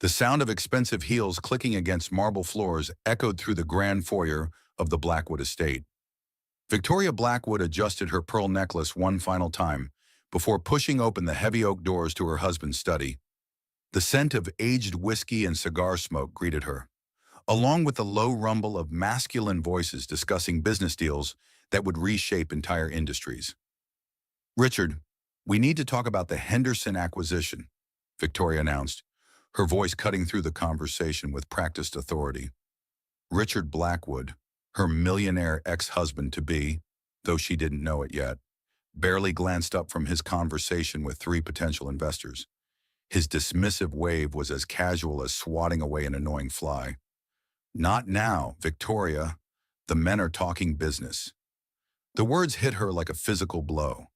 The sound of expensive heels clicking against marble floors echoed through the grand foyer of the Blackwood estate. Victoria Blackwood adjusted her pearl necklace one final time before pushing open the heavy oak doors to her husband's study. The scent of aged whiskey and cigar smoke greeted her, along with the low rumble of masculine voices discussing business deals that would reshape entire industries. "Richard, we need to talk about the Henderson acquisition," Victoria announced, her voice cutting through the conversation with practiced authority. Richard Blackwood, her millionaire ex-husband-to-be, though she didn't know it yet, barely glanced up from his conversation with three potential investors. His dismissive wave was as casual as swatting away an annoying fly. "Not now, Victoria. The men are talking business." The words hit her like a physical blow.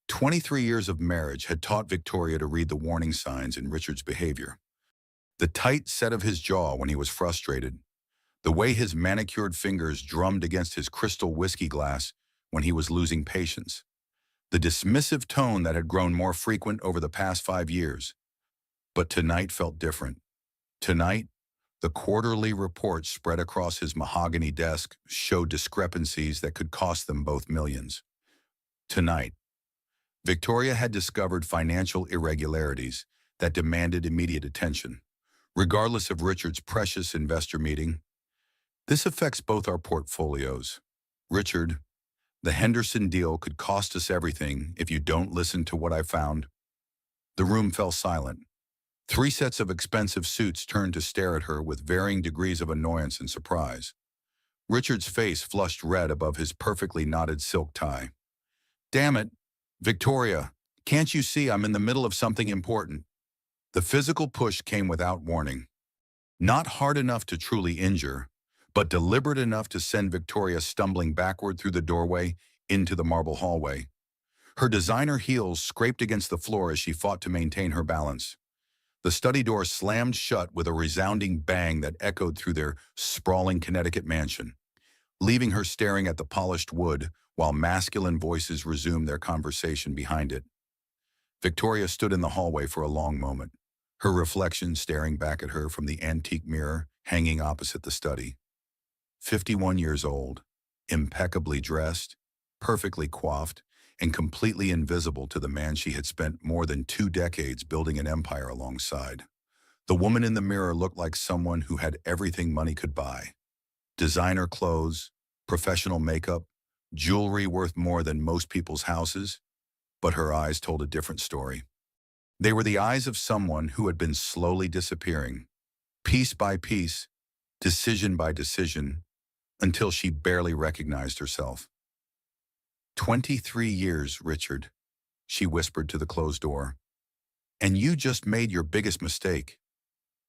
23 years of marriage had taught Victoria to read the warning signs in Richard's behavior. The tight set of his jaw when he was frustrated, the way his manicured fingers drummed against his crystal whiskey glass when he was losing patience, the dismissive tone that had grown more frequent over the past 5 years. But tonight felt different. Tonight, the quarterly report spread across his mahogany desk showed discrepancies that could cost them both millions. Tonight, Victoria had discovered financial irregularities that demanded immediate attention, regardless of Richard's precious investor meeting. "This affects both our portfolios. Richard, the Henderson deal could cost us everything if you don't listen to what I found." The room fell silent. Three sets of expensive suits turned to stare at her with varying degrees of annoyance and surprise. Richard's face flushed red above his perfectly knotted silk tie. "Damn it, Victoria, can't you see I'm in the middle of something important?" The physical push came without warning. Not hard enough to truly injure, but deliberate enough to send Victoria stumbling backward through the doorway into the marble hallway. Her designer heels scraped against the floor as she fought to maintain her balance. The study door slammed shut with a resounding bang that echoed through their sprawling Connecticut mansion, leaving her staring at the polished wood while masculine voices resumed their conversation behind it. Victoria stood in the hallway for a long moment, her reflection staring back at her from the antique mirror hanging opposite the study. 51 years old, impeccably dressed, perfectly coiffed, and completely invisible to the man she had spent more than 2 decades building an empire alongside. The woman in the mirror looked like someone who had everything money could buy. Designer clothes, professional makeup, jewelry worth more than most people's houses, but her eyes told a different story. They were the eyes of someone who had been slowly disappearing, piece by piece, decision by decision, until she barely recognized herself. 23 years, Richard," she whispered to the closed door. "And you just made your biggest mistake."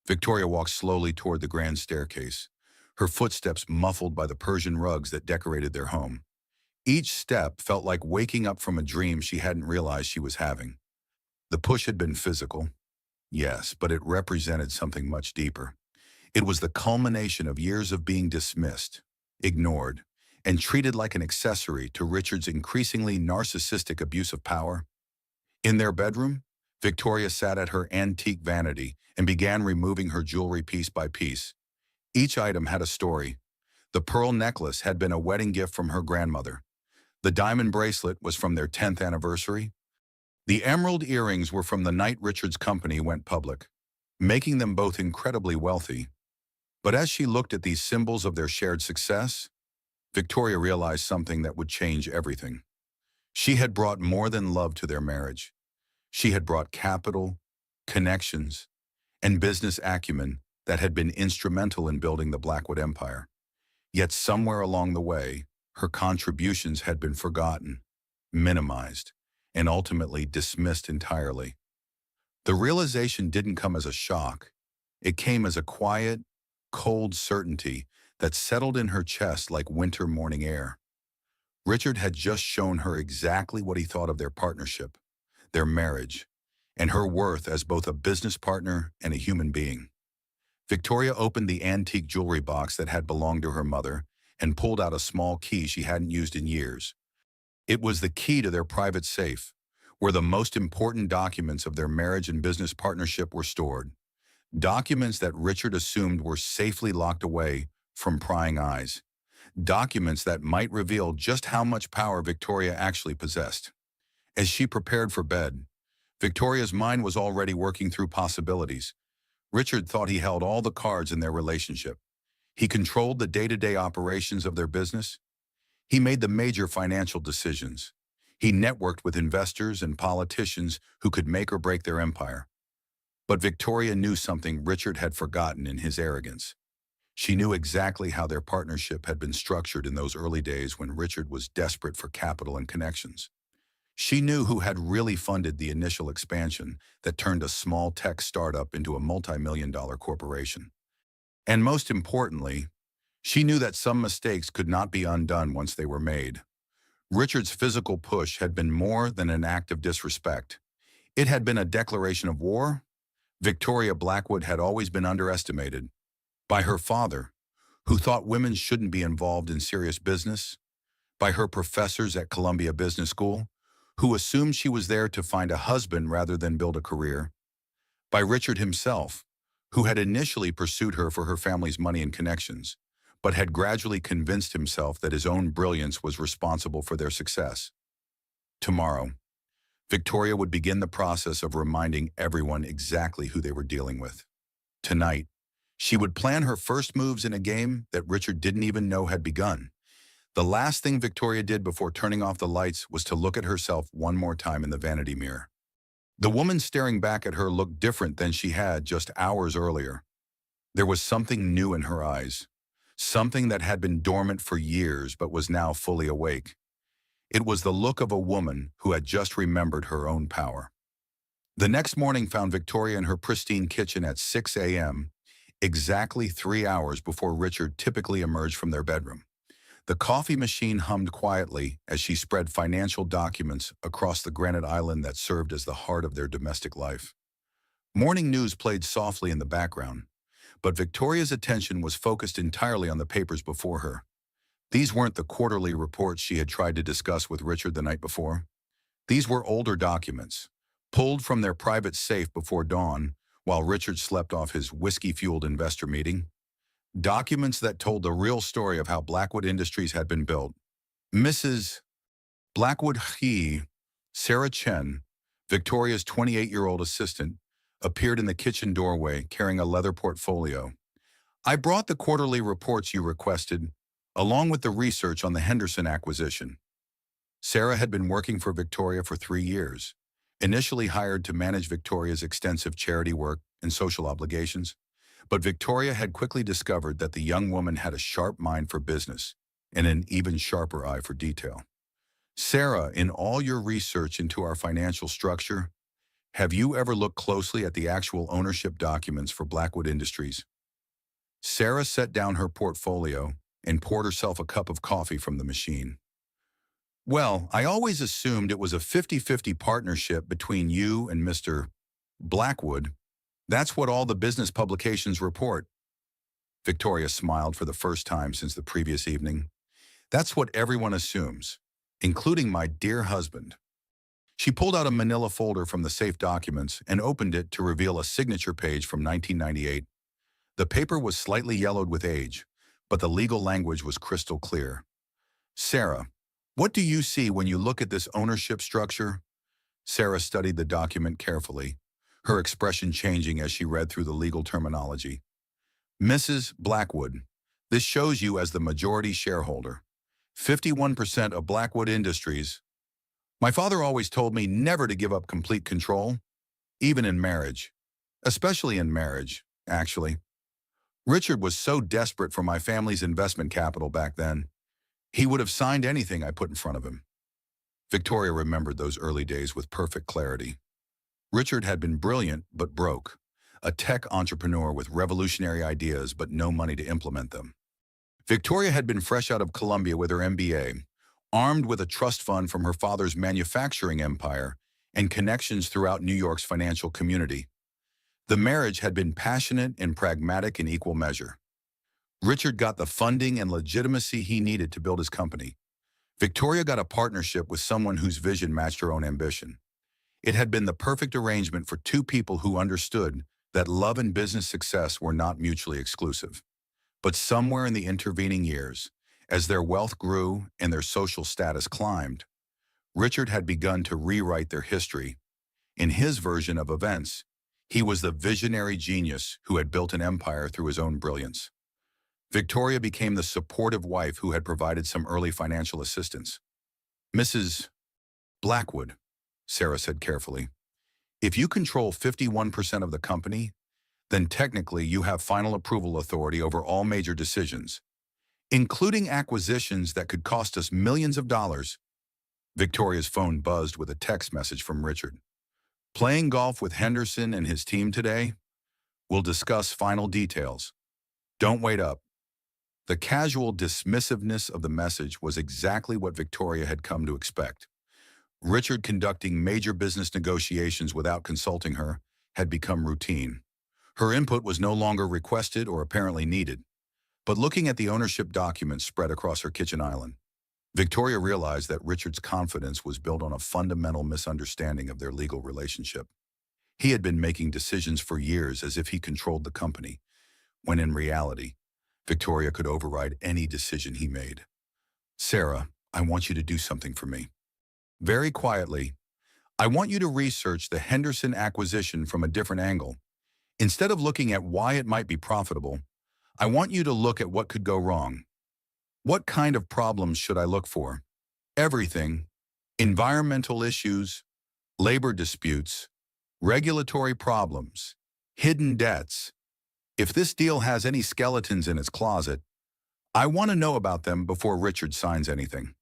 Victoria walked slowly toward the grand staircase, her footsteps muffled by the Persian rugs that decorated their home. Each step felt like waking up from a dream she hadn't realized she was having. The push had been physical, yes, but it represented something much deeper. It was the culmination of years of being dismissed, ignored, and treated like an accessory to Richard's increasingly narcissistic abuse of power. In their bedroom, Victoria sat at her antique vanity and began removing her jewelry piece by piece. Each item had a story. The pearl necklace had been a wedding gift from her grandmother. The diamond bracelet was from their 10th anniversary. The emerald earrings were from the night Richard's company went public, making them both incredibly wealthy. But as she looked at these symbols of their shared success, Victoria realized something that would change everything. She had brought more than love to their marriage. She had brought capital, connections, and business acumen that had been instrumental in building the Blackwood Empire. Yet somewhere along the way, her contributions had been forgotten, minimized, and ultimately dismissed entirely. The realization didn't come as a shock. It came as a quiet, cold certainty that settled in her chest like winter morning air. Richard had just shown her exactly what he thought of their partnership, their marriage, and her worth as both a business partner and a human being. Victoria opened the antique jewelry box that had belonged to her mother and pulled out a small key she hadn't used in years. It was the key to their private safe, where the most important documents of their marriage and business partnership were stored. Documents that Richard assumed were safely locked away from prying eyes. Documents that might reveal just how much power Victoria actually possessed. As she prepared for bed, Victoria's mind was already working through possibilities. Richard thought he held all the cards in their relationship. He controlled the day-to-day operations of their business. He made the major financial decisions. He networked with investors and politicians who could make or break their empire. But Victoria knew something Richard had forgotten in his arrogance. She knew exactly how their partnership had been structured in those early days when Richard was desperate for capital and connections. She knew who had really funded the initial expansion that turned a small tech startup into a multi-million-dollar corporation. And most importantly, she knew that some mistakes could not be undone once they were made. Richard's physical push had been more than an act of disrespect. It had been a declaration of war. Victoria Blackwood had always been underestimated by her father, who thought women shouldn't be involved in serious business, by her professors at Columbia Business School, who assumed she was there to find a husband rather than build a career, by Richard himself, who had initially pursued her for her family's money and connections, but had gradually convinced himself that his own brilliance was responsible for their success. Tomorrow, Victoria would begin the process of reminding everyone exactly who they were dealing with. Tonight, she would plan her first moves in a game that Richard didn't even know had begun. The last thing Victoria did before turning off the lights was to look at herself one more time in the vanity mirror. The woman staring back at her looked different than she had just hours earlier. There was something new in her eyes, something that had been dormant for years but was now fully awake. It was the look of a woman who had just remembered her own power. The next morning found Victoria in her pristine kitchen at 6 a.m., exactly 3 hours before Richard typically emerged from their bedroom. The coffee machine hummed quietly as she spread financial documents across the granite island that served as the heart of their domestic life. Morning news played softly in the background, but Victoria's attention was focused entirely on the papers before her. These weren't the quarterly reports she had tried to discuss with Richard the night before. These were older documents, pulled from their private safe before dawn while Richard slept off his whiskey-fueled investor meeting. Documents that told the real story of how Blackwood Industries had been built. Mrs. Blackwood Sarah Chen, Victoria's 28-year-old assistant, appeared in the kitchen doorway carrying a leather portfolio. "I brought the quarterly reports you requested, along with the research on the Henderson acquisition." Sarah had been working for Victoria for 3 years, initially hired to manage Victoria's extensive charity work and social obligations. But Victoria had quickly discovered that the young woman had a sharp mind for business and an even sharper eye for detail. "Sarah, in all your research into our financial structure, have you ever looked closely at the actual ownership documents for Blackwood Industries?" Sarah set down her portfolio and poured herself a cup of coffee from the machine. "Well, I always assumed it was a 50-50 partnership between you and Mr. Blackwood. That's what all the business publications report." Victoria smiled for the first time since the previous evening. "That's what everyone assumes, including my dear husband." She pulled out a manila folder from the safe documents and opened it to reveal a signature page from 1998. The paper was slightly yellowed with age, but the legal language was crystal clear. "Sarah, what do you see when you look at this ownership structure?" Sarah studied the document carefully, her expression changing as she read through the legal terminology. "Mrs. Blackwood, this shows you as the majority shareholder. 51% of Blackwood Industries. My father always told me never to give up complete control, even in marriage. Especially in marriage, actually. Richard was so desperate for my family's investment capital back then. He would have signed anything I put in front of him." Victoria remembered those early days with perfect clarity. Richard had been brilliant but broke, a tech entrepreneur with revolutionary ideas but no money to implement them. Victoria had been fresh out of Columbia with her MBA, armed with a trust fund from her father's manufacturing empire and connections throughout New York's financial community. The marriage had been passionate and pragmatic in equal measure. Richard got the funding and legitimacy he needed to build his company. Victoria got a partnership with someone whose vision matched her own ambition. It had been the perfect arrangement for two people who understood that love and business success were not mutually exclusive. But somewhere in the intervening years, as their wealth grew and their social status climbed, Richard had begun to rewrite their history. In his version of events, he was the visionary genius who had built an empire through his own brilliance. Victoria became the supportive wife who had provided some early financial assistance. Mrs. Blackwood, Sarah said carefully, if you control 51% of the company, then technically you have final approval authority over all major decisions, including acquisitions that could cost us millions of dollars. Victoria's phone buzzed with a text message from Richard. Playing golf with Henderson and his team today? We'll discuss final details. Don't wait up. The casual dismissiveness of the message was exactly what Victoria had come to expect. Richard conducting major business negotiations without consulting her had become routine. Her input was no longer requested or apparently needed. But looking at the ownership documents spread across her kitchen island, Victoria realized that Richard's confidence was built on a fundamental misunderstanding of their legal relationship. He had been making decisions for years as if he controlled the company, when in reality, Victoria could override any decision he made. Sarah, I want you to do something for me. Very quietly, I want you to research the Henderson acquisition from a different angle. Instead of looking at why it might be profitable, I want you to look at what could go wrong. What kind of problems should I look for? Everything. Environmental issues, labor disputes, regulatory problems, hidden debts. If this deal has any skeletons in its closet, I want to know about them before Richard signs anything.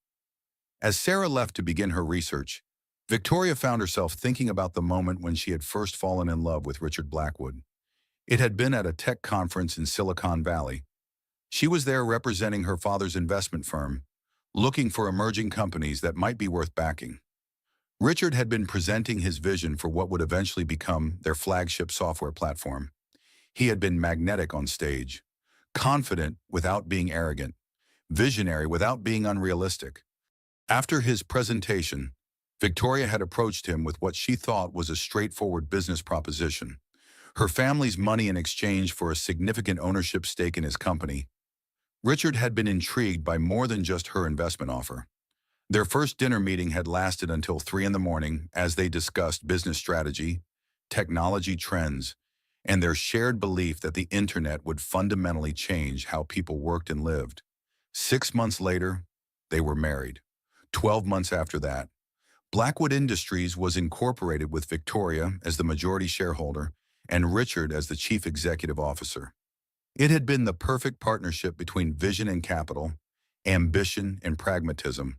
As Sarah left to begin her research, Victoria found herself thinking about the moment when she had first fallen in love with Richard Blackwood. It had been at a tech conference in Silicon Valley. She was there representing her father's investment firm, looking for emerging companies that might be worth backing. Richard had been presenting his vision for what would eventually become their flagship software platform. He had been magnetic on stage, confident without being arrogant, visionary without being unrealistic. After his presentation, Victoria had approached him with what she thought was a straightforward business proposition. Her family's money in exchange for a significant ownership stake in his company. Richard had been intrigued by more than just her investment offer. Their first dinner meeting had lasted until 3 in the morning as they discussed business strategy, technology trends, and their shared belief that the internet would fundamentally change how people worked and lived. 6 months later, they were married. 12 months after that, Blackwood Industries was incorporated with Victoria as the majority shareholder and Richard as the chief executive officer. It had been the perfect partnership between vision and capital, ambition and pragmatism.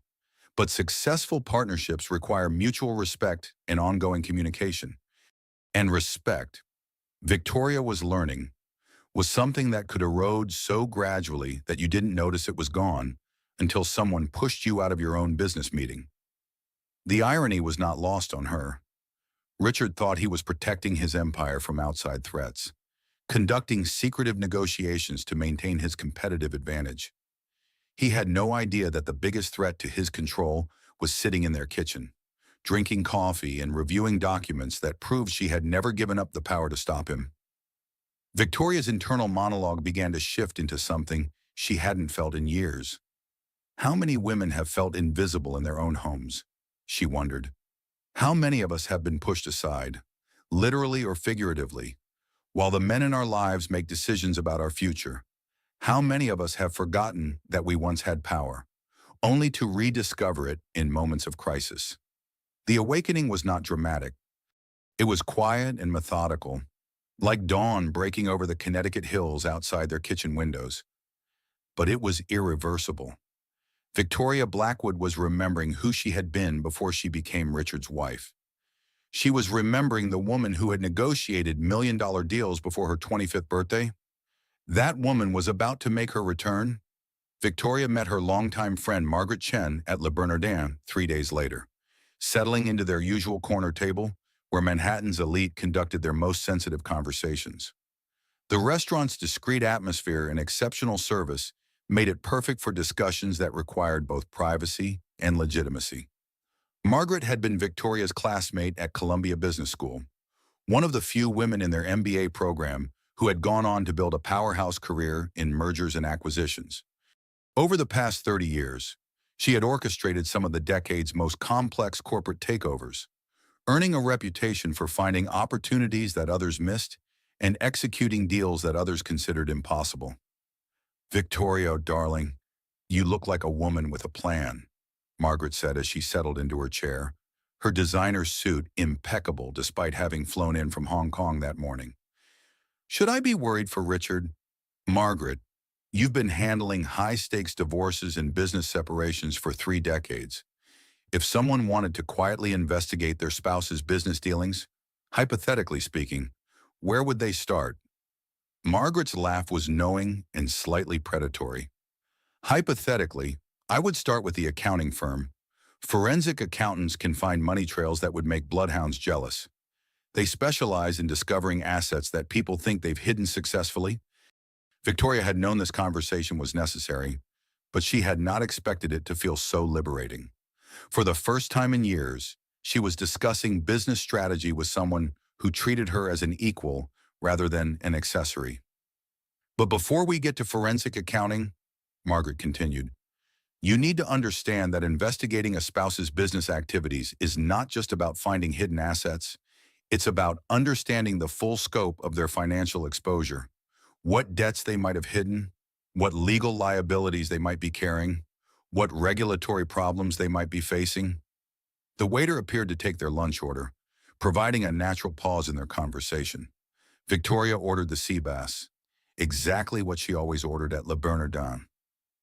But successful partnerships require mutual respect and ongoing communication. And respect, Victoria was learning, was something that could erode so gradually that you didn't notice it was gone until someone pushed you out of your own business meeting. The irony was not lost on her. Richard thought he was protecting his empire from outside threats, conducting secretive negotiations to maintain his competitive advantage. He had no idea that the biggest threat to his control was sitting in their kitchen, drinking coffee and reviewing documents that proved she had never given up the power to stop him. Victoria's internal monologue began to shift into something she hadn't felt in years. How many women have felt invisible in their own homes? She wondered. How many of us have been pushed aside, literally or figuratively, while the men in our lives make decisions about our future? How many of us have forgotten that we once had power, only to rediscover it in moments of crisis? The awakening was not dramatic. It was quiet and methodical, like dawn breaking over the Connecticut hills outside their kitchen windows. But it was irreversible. Victoria Blackwood was remembering who she had been before she became Richard's wife. She was remembering the woman who had negotiated million-dollar deals before her 25th birthday. That woman was about to make her return. Victoria met her longtime friend Margaret Chen at Le Bernardin 3 days later, settling into their usual corner table where Manhattan's elite conducted their most sensitive conversations. The restaurant's discreet atmosphere and exceptional service made it perfect for discussions that required both privacy and legitimacy. Margaret had been Victoria's classmate at Columbia Business School, one of the few women in their MBA program who had gone on to build a powerhouse career in mergers and acquisitions. Over the past 30 years, she had orchestrated some of the decade's most complex corporate takeovers, earning a reputation for finding opportunities that others missed and executing deals that others considered impossible. "Victoria, darling, you look like a woman with a plan," Margaret said as she settled into her chair, her designer suit impeccable despite having flown in from Hong Kong that morning. "Should I be worried for Richard?" "Margaret, you've been handling high-stakes divorces and business separations for 3 decades. If someone wanted to quietly investigate their spouse's business dealings, hypothetically speaking, where would they start?" Margaret's laugh was knowing and slightly predatory. "Hypothetically, I would start with the accounting firm. Forensic accountants can find money trails that would make bloodhounds jealous. They specialize in discovering assets that people think they've hidden successfully." Victoria had known this conversation was necessary, but she had not expected it to feel so liberating. For the first time in years, she was discussing business strategy with someone who treated her as an equal rather than an accessory. "But before we get to forensic accounting," Margaret continued, "you need to understand that investigating a spouse's business activities is not just about finding hidden assets. It's about understanding the full scope of their financial exposure, what debts they might have hidden, what legal liabilities they might be carrying, what regulatory problems they might be facing." The waiter appeared to take their lunch order, providing a natural pause in their conversation. Victoria ordered the sea bass, exactly what she always ordered at Le Bernardin.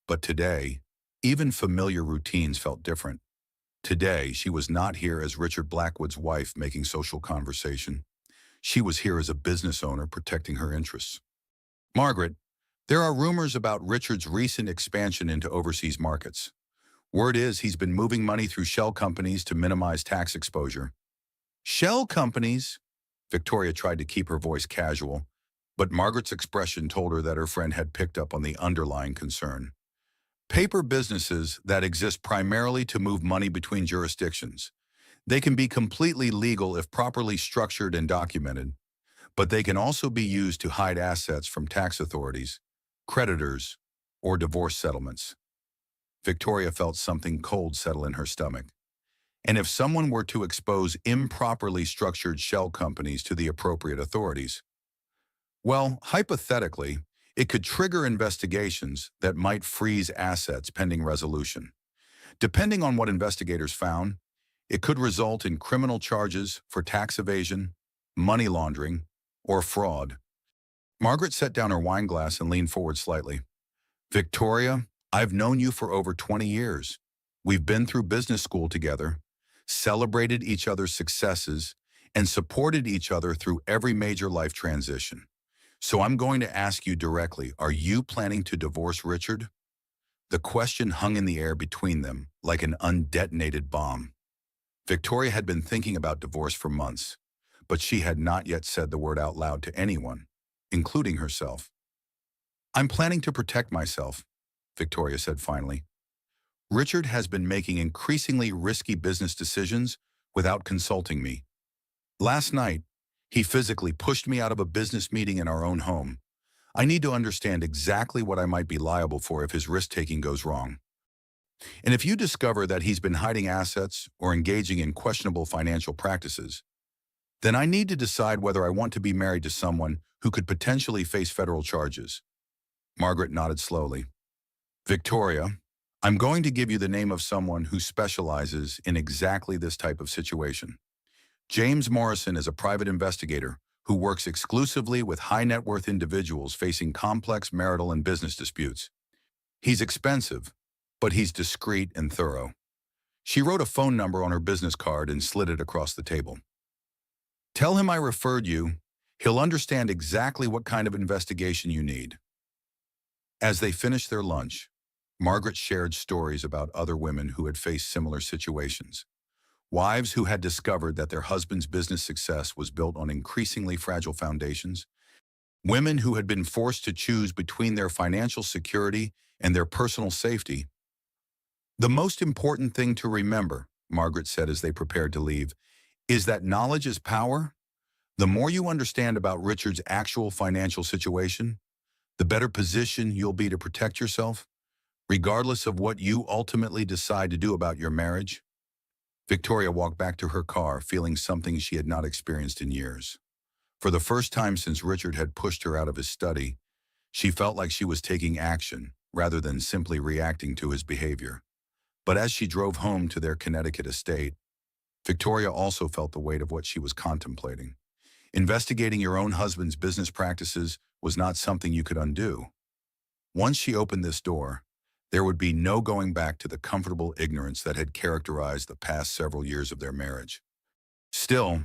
But today, even familiar routines felt different. Today, she was not here as Richard Blackwood's wife making social conversation. She was here as a business owner protecting her interests. "Margaret, there are rumors about Richard's recent expansion into overseas markets. Word is he's been moving money through shell companies to minimize tax exposure." "Shell companies?" Victoria tried to keep her voice casual, but Margaret's expression told her that her friend had picked up on the underlying concern. "Paper businesses that exist primarily to move money between jurisdictions. They can be completely legal if properly structured and documented, but they can also be used to hide assets from tax authorities, creditors, or divorce settlements." Victoria felt something cold settle in her stomach. And if someone were to expose improperly structured shell companies to the appropriate authorities, well, hypothetically, it could trigger investigations that might freeze assets pending resolution. Depending on what investigators found, it could result in criminal charges for tax evasion, money laundering, or fraud. Margaret set down her wine glass and leaned forward slightly. "Victoria, I've known you for over 20 years. We've been through business school together, celebrated each other's successes, and supported each other through every major life transition. So I'm going to ask you directly, are you planning to divorce Richard?" The question hung in the air between them like an undetonated bomb. Victoria had been thinking about divorce for months, but she had not yet said the word out loud to anyone, including herself. "I'm planning to protect myself," Victoria said finally. "Richard has been making increasingly risky business decisions without consulting me. Last night, he physically pushed me out of a business meeting in our own home. I need to understand exactly what I might be liable for if his risk-taking goes wrong. And if you discover that he's been hiding assets or engaging in questionable financial practices, then I need to decide whether I want to be married to someone who could potentially face federal charges." Margaret nodded slowly. "Victoria, I'm going to give you the name of someone who specializes in exactly this type of situation. James Morrison is a private investigator who works exclusively with high-net-worth individuals facing complex marital and business disputes. He's expensive, but he's discreet and thorough." She wrote a phone number on her business card and slid it across the table. "Tell him I referred you. He'll understand exactly what kind of investigation you need." As they finished their lunch, Margaret shared stories about other women who had faced similar situations. Wives who had discovered that their husband's business success was built on increasingly fragile foundations. Women who had been forced to choose between their financial security and their personal safety. "The most important thing to remember," Margaret said as they prepared to leave, "is that knowledge is power. The more you understand about Richard's actual financial situation, the better position you'll be to protect yourself, regardless of what you ultimately decide to do about your marriage. Victoria walked back to her car, feeling something she had not experienced in years. For the first time since Richard had pushed her out of his study, she felt like she was taking action, rather than simply reacting to his behavior. But as she drove home to their Connecticut estate, Victoria also felt the weight of what she was contemplating. Investigating your own husband's business practices was not something you could undo. Once she opened this door, there would be no going back to the comfortable ignorance that had characterized the past several years of their marriage. Still,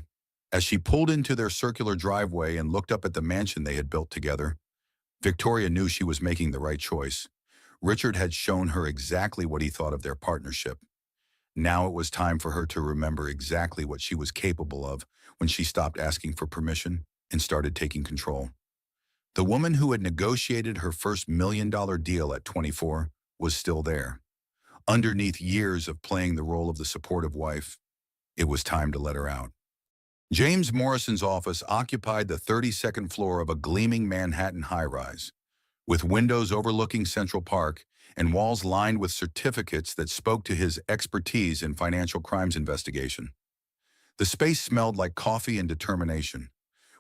as she pulled into their circular driveway and looked up at the mansion they had built together, Victoria knew she was making the right choice. Richard had shown her exactly what he thought of their partnership. Now it was time for her to remember exactly what she was capable of when she stopped asking for permission and started taking control. The woman who had negotiated her first $1 million deal at 24 was still there. Underneath years of playing the role of the supportive wife, it was time to let her out. James Morrison's office occupied the 32nd floor of a gleaming Manhattan high-rise, with windows overlooking Central Park and walls lined with certificates that spoke to his expertise in financial crimes investigation. The space smelled like coffee and determination,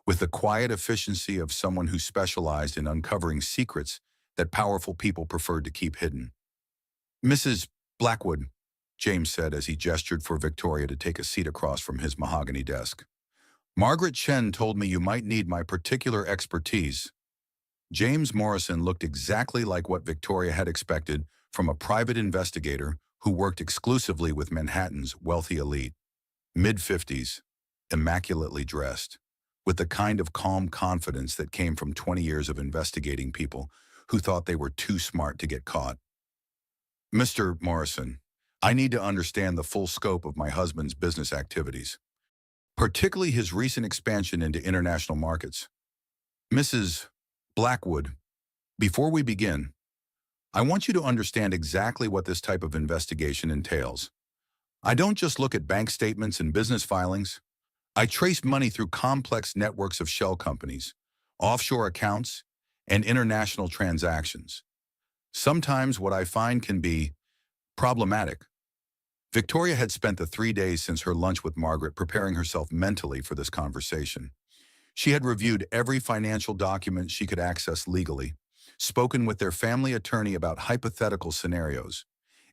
with the quiet efficiency of someone who specialized in uncovering secrets that powerful people preferred to keep hidden. "Mrs. Blackwood," James said as he gestured for Victoria to take a seat across from his mahogany desk. "Margaret Chen told me you might need my particular expertise." James Morrison looked exactly like what Victoria had expected from a private investigator who worked exclusively with Manhattan's wealthy elite. Mid-50s, immaculately dressed, with the kind of calm confidence that came from 20 years of investigating people who thought they were too smart to get caught. "Mr. Morrison, I need to understand the full scope of my husband's business activities, particularly his recent expansion into international markets. Mrs. Blackwood, before we begin, I want you to understand exactly what this type of investigation entails. I don't just look at bank statements and business filings. I trace money through complex networks of shell companies, offshore accounts, and international transactions. Sometimes what I find can be problematic." Victoria had spent the 3 days since her lunch with Margaret preparing herself mentally for this conversation. She had reviewed every financial document she could access legally, spoken with their family attorney about hypothetical scenarios,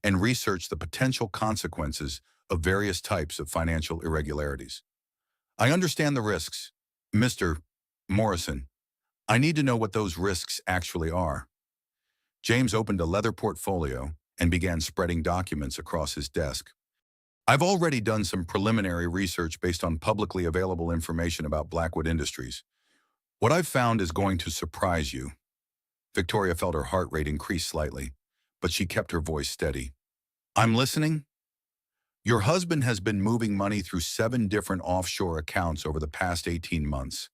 and researched the potential consequences of various types of financial irregularities. "I understand the risks, Mr. Morrison. I need to know what those risks actually are." James opened a leather portfolio and began spreading documents across his desk. "I've already done some preliminary research based on publicly available information about Blackwood Industries. What I've found is going to surprise you." Victoria felt her heart rate increase slightly, but she kept her voice steady. "I'm listening." "Your husband has been moving money through 7 different offshore accounts over the past 18 months.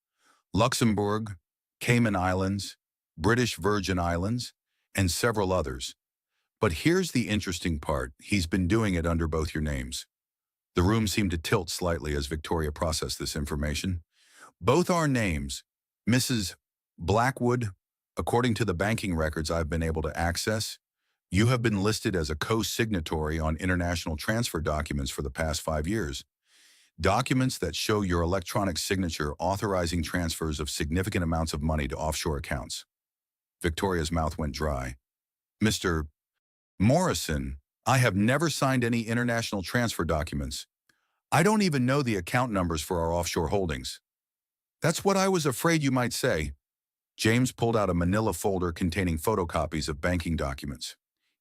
Luxembourg, Cayman Islands, British Virgin Islands, and several others. But here's the interesting part. He's been doing it under both your names." The room seemed to tilt slightly as Victoria processed this information. "Both our names, Mrs. Blackwood, according to the banking records I've been able to access, you have been listed as a co-signatory on international transfer documents for the past 5 years. Documents that show your electronic signature authorizing transfers of significant amounts of money to offshore accounts." Victoria's mouth went dry. "Mr. Morrison, I have never signed any international transfer documents. I don't even know the account numbers for our offshore holdings." "That's what I was afraid you might say." James pulled out a manila folder containing photocopies of banking documents.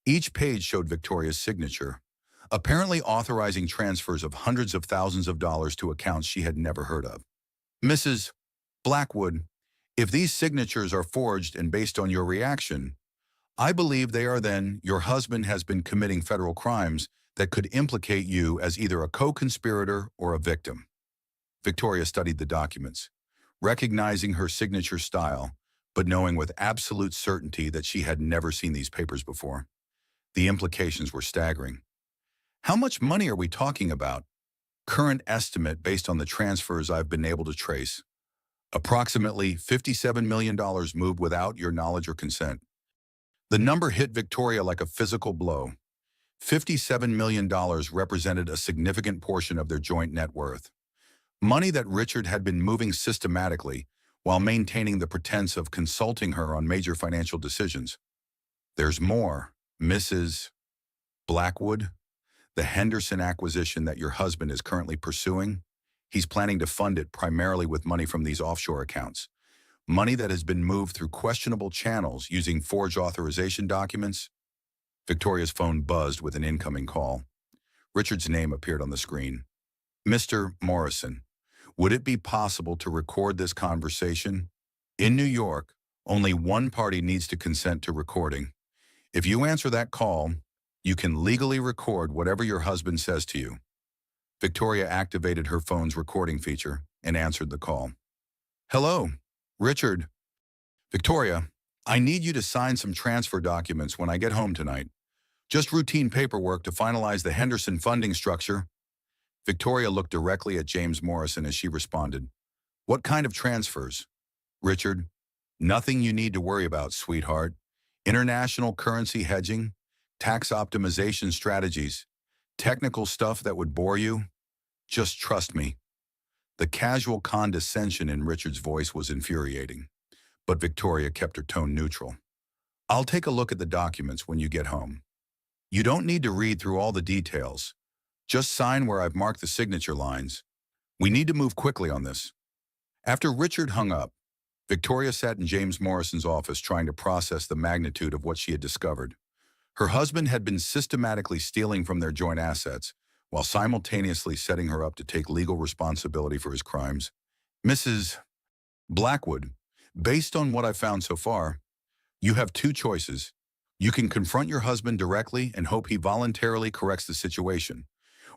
Each page showed Victoria's signature, apparently authorizing transfers of hundreds of thousands of dollars to accounts she had never heard of. "Mrs. Blackwood, if these signatures are forged and based on your reaction, I believe they are then your husband has been committing federal crimes that could implicate you as either a co-conspirator or a victim." Victoria studied the documents, recognizing her signature style, but knowing with absolute certainty that she had never seen these papers before. The implications were staggering. "How much money are we talking about?" "Current estimate based on the transfers I've been able to trace, Approximately $57 million moved without your knowledge or consent. The number hit Victoria like a physical blow. $57 million represented a significant portion of their joint net worth. Money that Richard had been moving systematically while maintaining the pretense of consulting her on major financial decisions. There's more, Mrs. Blackwood. The Henderson acquisition that your husband is currently pursuing, he's planning to fund it primarily with money from these offshore accounts. Money that has been moved through questionable channels using forged authorization documents. Victoria's phone buzzed with an incoming call. Richard's name appeared on the screen. Mr. Morrison, would it be possible to record this conversation? In New York, only one party needs to consent to recording. If you answer that call, you can legally record whatever your husband says to you. Victoria activated her phone's recording feature and answered the call. Hello, Richard. Victoria, I need you to sign some transfer documents when I get home tonight. Just routine paperwork to finalize the Henderson funding structure. Victoria looked directly at James Morrison as she responded. What kind of transfers? Richard, nothing you need to worry about, sweetheart. International currency hedging, tax optimization strategies, technical stuff that would bore you. Just trust me. The casual condescension in Richard's voice was infuriating, but Victoria kept her tone neutral. I'll take a look at the documents when you get home. You don't need to read through all the details. Just sign where I've marked the signature lines. We need to move quickly on this. After Richard hung up, Victoria sat in James Morrison's office trying to process the magnitude of what she had discovered. Her husband had been systematically stealing from their joint assets, while simultaneously setting her up to take legal responsibility for his crimes. Mrs. Blackwood, based on what I've found so far, you have two choices. You can confront your husband directly and hope he voluntarily corrects the situation,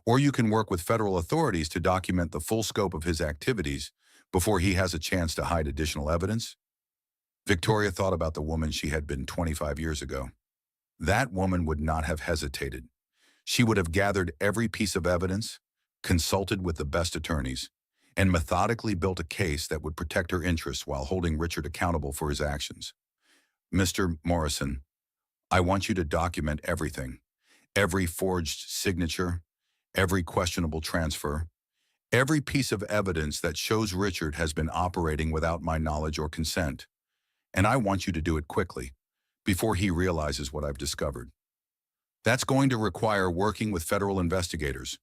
or you can work with federal authorities to document the full scope of his activities before he has a chance to hide additional evidence. Victoria thought about the woman she had been 25 years ago. That woman would not have hesitated. She would have gathered every piece of evidence, consulted with the best attorneys, and methodically built a case that would protect her interests while holding Richard accountable for his actions. Mr. Morrison, I want you to document everything. Every forged signature, every questionable transfer, every piece of evidence that shows Richard has been operating without my knowledge or consent. And I want you to do it quickly, before he realizes what I've discovered. That's going to require working with federal investigators.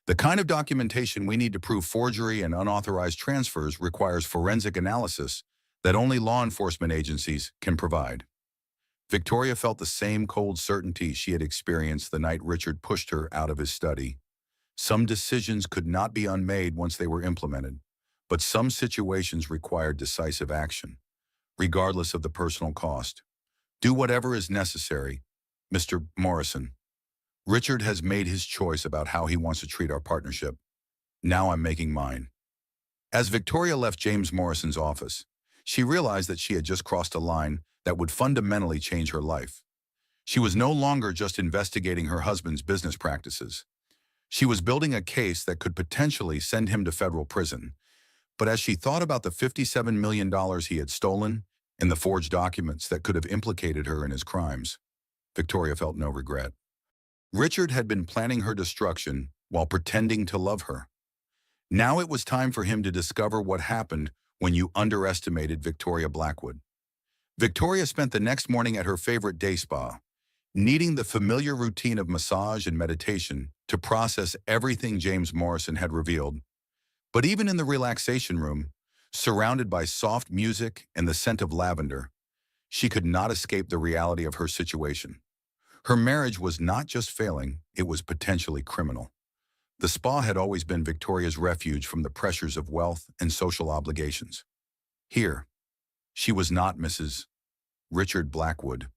The kind of documentation we need to prove forgery and unauthorized transfers requires forensic analysis that only law enforcement agencies can provide. Victoria felt the same cold certainty she had experienced the night Richard pushed her out of his study. Some decisions could not be unmade once they were implemented, but some situations required decisive action, regardless of the personal cost. Do whatever is necessary, Mr. Morrison. Richard has made his choice about how he wants to treat our partnership. Now I'm making mine. As Victoria left James Morrison's office, she realized that she had just crossed a line that would fundamentally change her life. She was no longer just investigating her husband's business practices. She was building a case that could potentially send him to federal prison. But as she thought about the $57 million he had stolen and the forged documents that could have implicated her in his crimes, Victoria felt no regret. Richard had been planning her destruction while pretending to love her. Now it was time for him to discover what happened when you underestimated Victoria Blackwood. Victoria spent the next morning at her favorite day spa, needing the familiar routine of massage and meditation to process everything James Morrison had revealed. But even in the relaxation room, surrounded by soft music and the scent of lavender, she could not escape the reality of her situation. Her marriage was not just failing, it was potentially criminal. The spa had always been Victoria's refuge from the pressures of wealth and social obligations. Here, she was not Mrs. Richard Blackwood,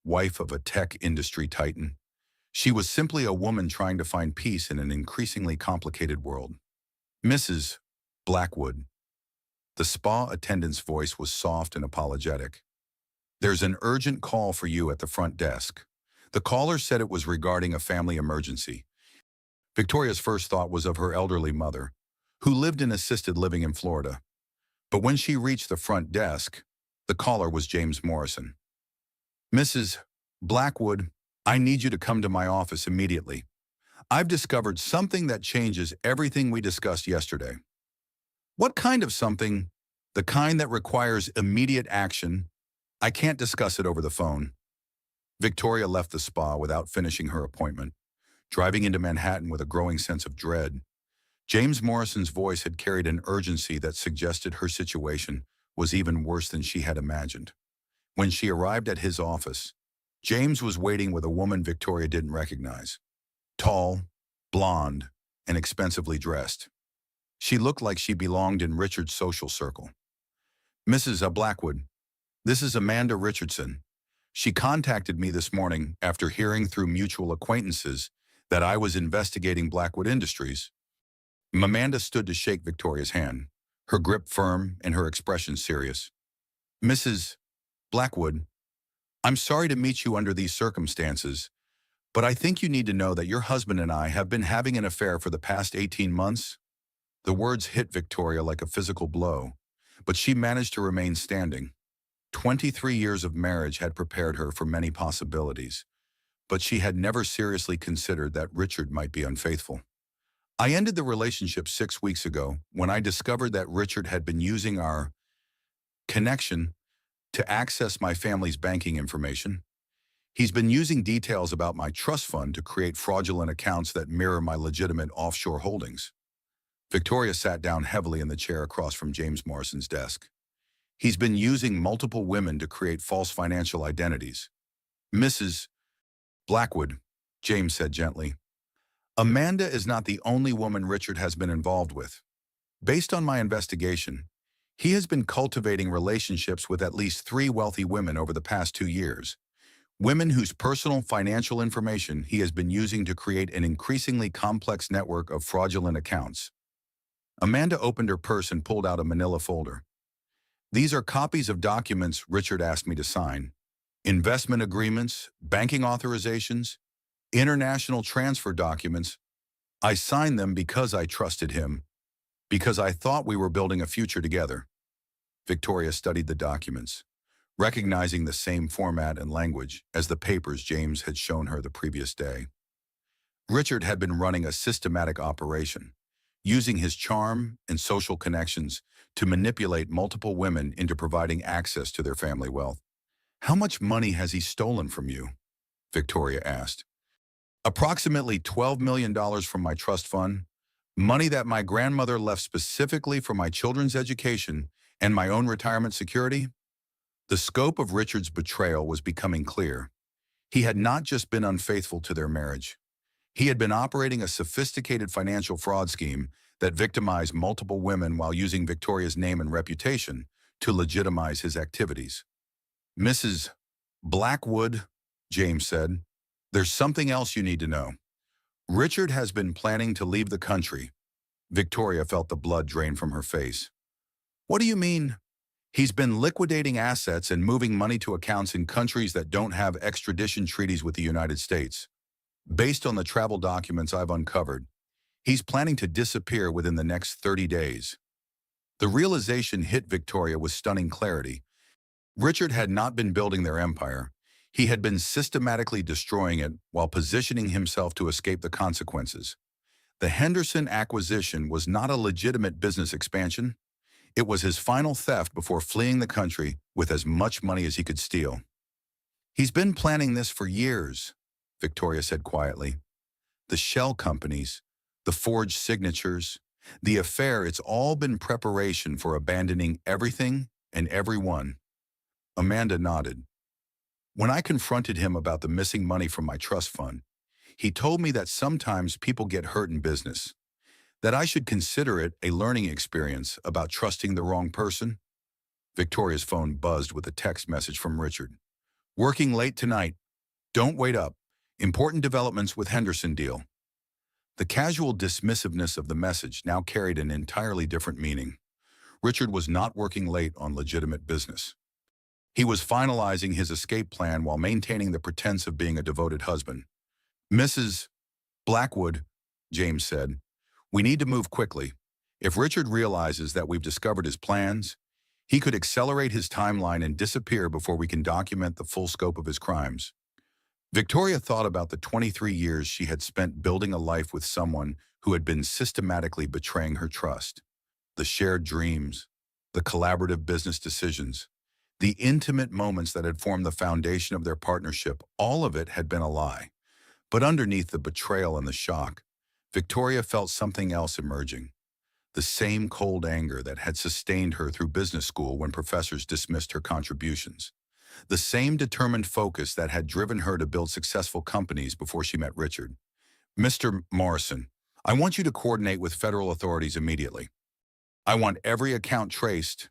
wife of a tech industry titan. She was simply a woman trying to find peace in an increasingly complicated world. Mrs. Blackwood. The spa attendant's voice was soft and apologetic. There's an urgent call for you at the front desk. The caller said it was regarding a family emergency. Victoria's first thought was of her elderly mother, who lived in assisted living in Florida. But when she reached the front desk, the caller was James Morrison. "Mrs. Blackwood, I need you to come to my office immediately. I've discovered something that changes everything we discussed yesterday." "What kind of something?" "The kind that requires immediate action. I can't discuss it over the phone." Victoria left the spa without finishing her appointment, driving into Manhattan with a growing sense of dread. James Morrison's voice had carried an urgency that suggested her situation was even worse than she had imagined. When she arrived at his office, James was waiting with a woman Victoria didn't recognize. Tall, blonde, and expensively dressed. She looked like she belonged in Richard's social circle. "Mrs. Blackwood, this is Amanda Richardson. She contacted me this morning after hearing through mutual acquaintances that I was investigating Blackwood Industries." Amanda stood to shake Victoria's hand, her grip firm and her expression serious. "Mrs. Blackwood, I'm sorry to meet you under these circumstances, but I think you need to know that your husband and I have been having an affair for the past 18 months. The words hit Victoria like a physical blow, but she managed to remain standing. 23 years of marriage had prepared her for many possibilities, but she had never seriously considered that Richard might be unfaithful. "I ended the relationship 6 weeks ago when I discovered that Richard had been using our connection to access my family's banking information. He's been using details about my trust fund to create fraudulent accounts that mirror my legitimate offshore holdings." Victoria sat down heavily in the chair across from James Morrison's desk. "He's been using multiple women to create false financial identities." "Mrs. Blackwood," James said gently, "Amanda is not the only woman Richard has been involved with. Based on my investigation, he has been cultivating relationships with at least 3 wealthy women over the past 2 years. Women whose personal financial information he has been using to create an increasingly complex network of fraudulent accounts." Amanda opened her purse and pulled out a manila folder. "These are copies of documents Richard asked me to sign. Investment agreements, banking authorizations, international transfer documents. I signed them because I trusted him, because I thought we were building a future together." Victoria studied the documents, recognizing the same format and language as the papers James had shown her the previous day. Richard had been running a systematic operation, using his charm and social connections to manipulate multiple women into providing access to their family wealth. "How much money has he stolen from you?" Victoria asked. "Approximately $12 million from my trust fund, money that my grandmother left specifically for my children's education and my own retirement security." The scope of Richard's betrayal was becoming clear. He had not just been unfaithful to their marriage. He had been operating a sophisticated financial fraud scheme that victimized multiple women while using Victoria's name and reputation to legitimize his activities. "Mrs. Blackwood," James said, "there's something else you need to know. Richard has been planning to leave the country." Victoria felt the blood drain from her face. "What do you mean?" "He's been liquidating assets and moving money to accounts in countries that don't have extradition treaties with the United States. Based on the travel documents I've uncovered, he's planning to disappear within the next 30 days. The realization hit Victoria with stunning clarity. Richard had not been building their empire. He had been systematically destroying it while positioning himself to escape the consequences. The Henderson acquisition was not a legitimate business expansion. It was his final theft before fleeing the country with as much money as he could steal. "He's been planning this for years," Victoria said quietly. "The shell companies, the forged signatures, the affair, it's all been preparation for abandoning everything and everyone." Amanda nodded. "When I confronted him about the missing money from my trust fund, he told me that sometimes people get hurt in business, that I should consider it a learning experience about trusting the wrong person." Victoria's phone buzzed with a text message from Richard. "Working late tonight. Don't wait up. Important developments with Henderson deal." The casual dismissiveness of the message now carried an entirely different meaning. Richard was not working late on legitimate business. He was finalizing his escape plan while maintaining the pretense of being a devoted husband. "Mrs. Blackwood," James said, "we need to move quickly. If Richard realizes that we've discovered his plans, he could accelerate his timeline and disappear before we can document the full scope of his crimes. Victoria thought about the 23 years she had spent building a life with someone who had been systematically betraying her trust. The shared dreams, the collaborative business decisions, the intimate moments that had formed the foundation of their partnership, all of it had been a lie. But underneath the betrayal and the shock, Victoria felt something else emerging. The same cold anger that had sustained her through business school when professors dismissed her contributions. The same determined focus that had driven her to build successful companies before she met Richard. Mr. Morrison, I want you to coordinate with federal authorities immediately. I want every account traced,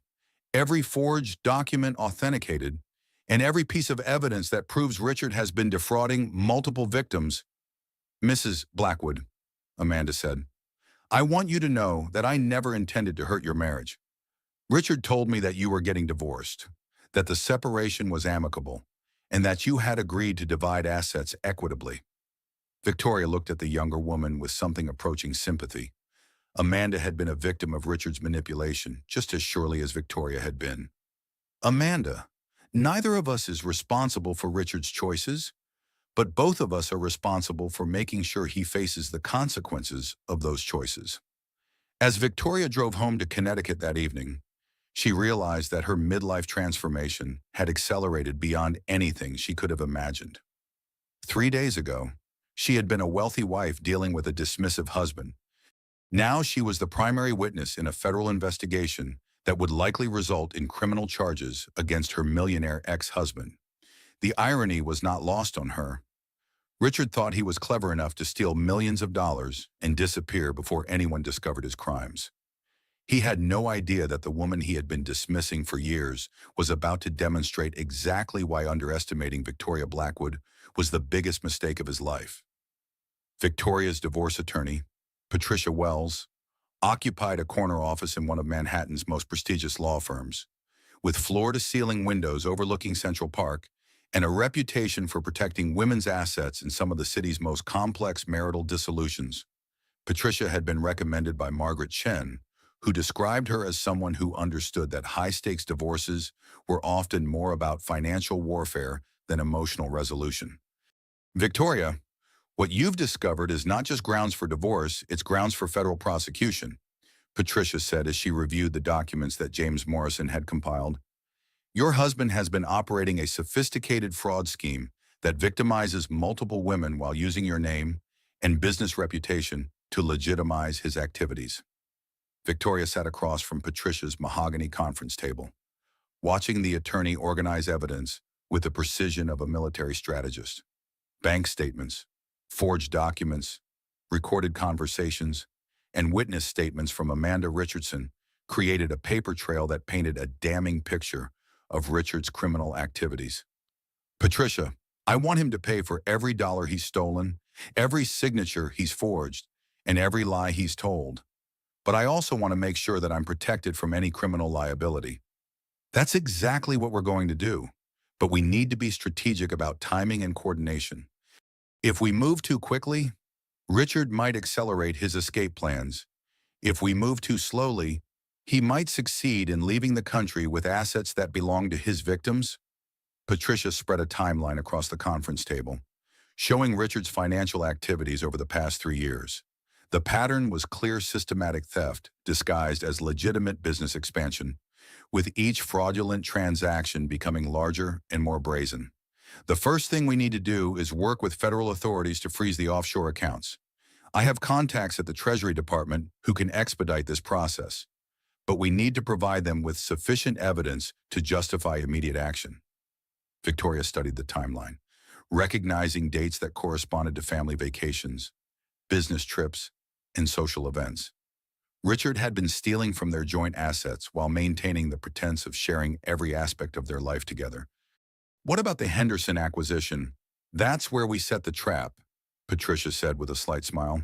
every forged document authenticated, and every piece of evidence that proves Richard has been defrauding multiple victims. Mrs. Blackwood, Amanda said, I want you to know that I never intended to hurt your marriage. Richard told me that you were getting divorced, that the separation was amicable, and that you had agreed to divide assets equitably. Victoria looked at the younger woman with something approaching sympathy. Amanda had been a victim of Richard's manipulation, just as surely as Victoria had been. Amanda, neither of us is responsible for Richard's choices, but both of us are responsible for making sure he faces the consequences of those choices. As Victoria drove home to Connecticut that evening, she realized that her midlife transformation had accelerated beyond anything she could have imagined. 3 days ago, she had been a wealthy wife dealing with a dismissive husband. Now she was the primary witness in a federal investigation that would likely result in criminal charges against her millionaire ex-husband. The irony was not lost on her. Richard thought he was clever enough to steal millions of dollars and disappear before anyone discovered his crimes. He had no idea that the woman he had been dismissing for years was about to demonstrate exactly why underestimating Victoria Blackwood was the biggest mistake of his life. Victoria's divorce attorney, Patricia Wells, occupied a corner office in one of Manhattan's most prestigious law firms. With floor-to-ceiling windows overlooking Central Park and a reputation for protecting women's assets in some of the city's most complex marital dissolutions, Patricia had been recommended by Margaret Chen, who described her as someone who understood that high-stakes divorces were often more about financial warfare than emotional resolution. Victoria, what you've discovered is not just grounds for divorce, it's grounds for federal prosecution, Patricia said as she reviewed the documents that James Morrison had compiled. Your husband has been operating a sophisticated fraud scheme that victimizes multiple women while using your name and business reputation to legitimize his activities. Victoria sat across from Patricia's mahogany conference table, watching the attorney organize evidence with the precision of a military strategist. Bank statements, forged documents, recorded conversations, and witness statements from Amanda Richardson created a paper trail that painted a damning picture of Richard's criminal activities. Patricia, I want him to pay for every dollar he's stolen, every signature he's forged, and every lie he's told. But I also want to make sure that I'm protected from any criminal liability. That's exactly what we're going to do, but we need to be strategic about timing and coordination. If we move too quickly, Richard might accelerate his escape plans. If we move too slowly, he might succeed in leaving the country with assets that belong to his victims. Patricia spread a timeline across the conference table, showing Richard's financial activities over the past 3 years. The pattern was clear systematic theft disguised as legitimate business expansion, with each fraudulent transaction becoming larger and more brazen. The first thing we need to do is work with federal authorities to freeze the offshore accounts. I have contacts at the Treasury Department who can expedite this process, but we need to provide them with sufficient evidence to justify immediate action. Victoria studied the timeline, recognizing dates that corresponded to family vacations, business trips, and social events. Richard had been stealing from their joint assets while maintaining the pretense of sharing every aspect of their life together. What about the Henderson acquisition? That's where we set the trap, Patricia said with a slight smile.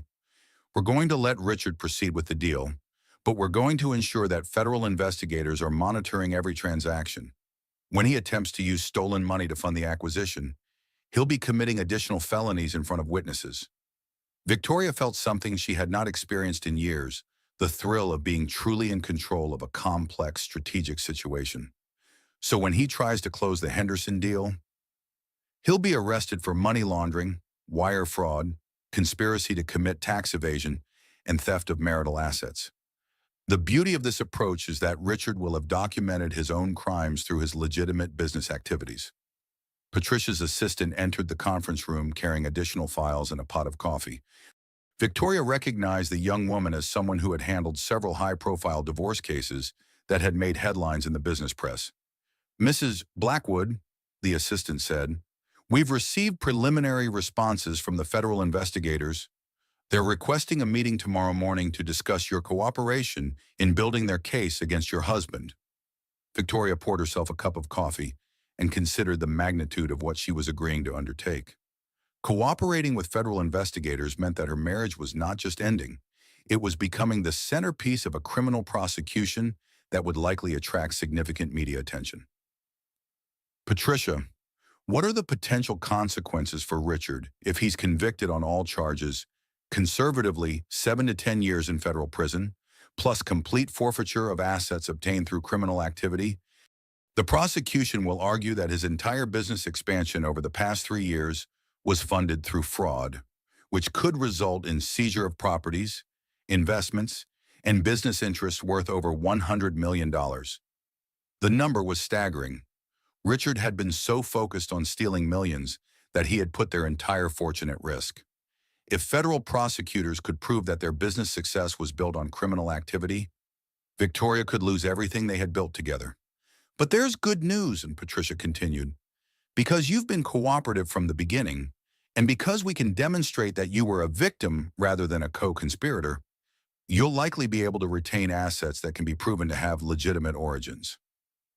We're going to let Richard proceed with the deal, but we're going to ensure that federal investigators are monitoring every transaction. When he attempts to use stolen money to fund the acquisition, he'll be committing additional felonies in front of witnesses. Victoria felt something she had not experienced in years, the thrill of being truly in control of a complex strategic situation. So when he tries to close the Henderson deal, he'll be arrested for money laundering, wire fraud, conspiracy to commit tax evasion, and theft of marital assets. The beauty of this approach is that Richard will have documented his own crimes through his legitimate business activities. Patricia's assistant entered the conference room carrying additional files and a pot of coffee. Victoria recognized the young woman as someone who had handled several high-profile divorce cases that had made headlines in the business press. "Mrs. Blackwood," the assistant said, "we've received preliminary responses from the federal investigators. They're requesting a meeting tomorrow morning to discuss your cooperation in building their case against your husband." Victoria poured herself a cup of coffee and considered the magnitude of what she was agreeing to undertake. Cooperating with federal investigators meant that her marriage was not just ending, it was becoming the centerpiece of a criminal prosecution that would likely attract significant media attention. "Patricia, what are the potential consequences for Richard if he's convicted on all charges, conservatively 7 to 10 years in federal prison, plus complete forfeiture of assets obtained through criminal activity?" The prosecution will argue that his entire business expansion over the past 3 years was funded through fraud, which could result in seizure of properties, investments, and business interests worth over $100 million. The number was staggering. Richard had been so focused on stealing millions that he had put their entire fortune at risk. If federal prosecutors could prove that their business success was built on criminal activity, Victoria could lose everything they had built together. "But there's good news," and Patricia continued. "Because you've been cooperative from the beginning, and because we can demonstrate that you were a victim rather than a co-conspirator, you'll likely be able to retain assets that can be proven to have legitimate origins."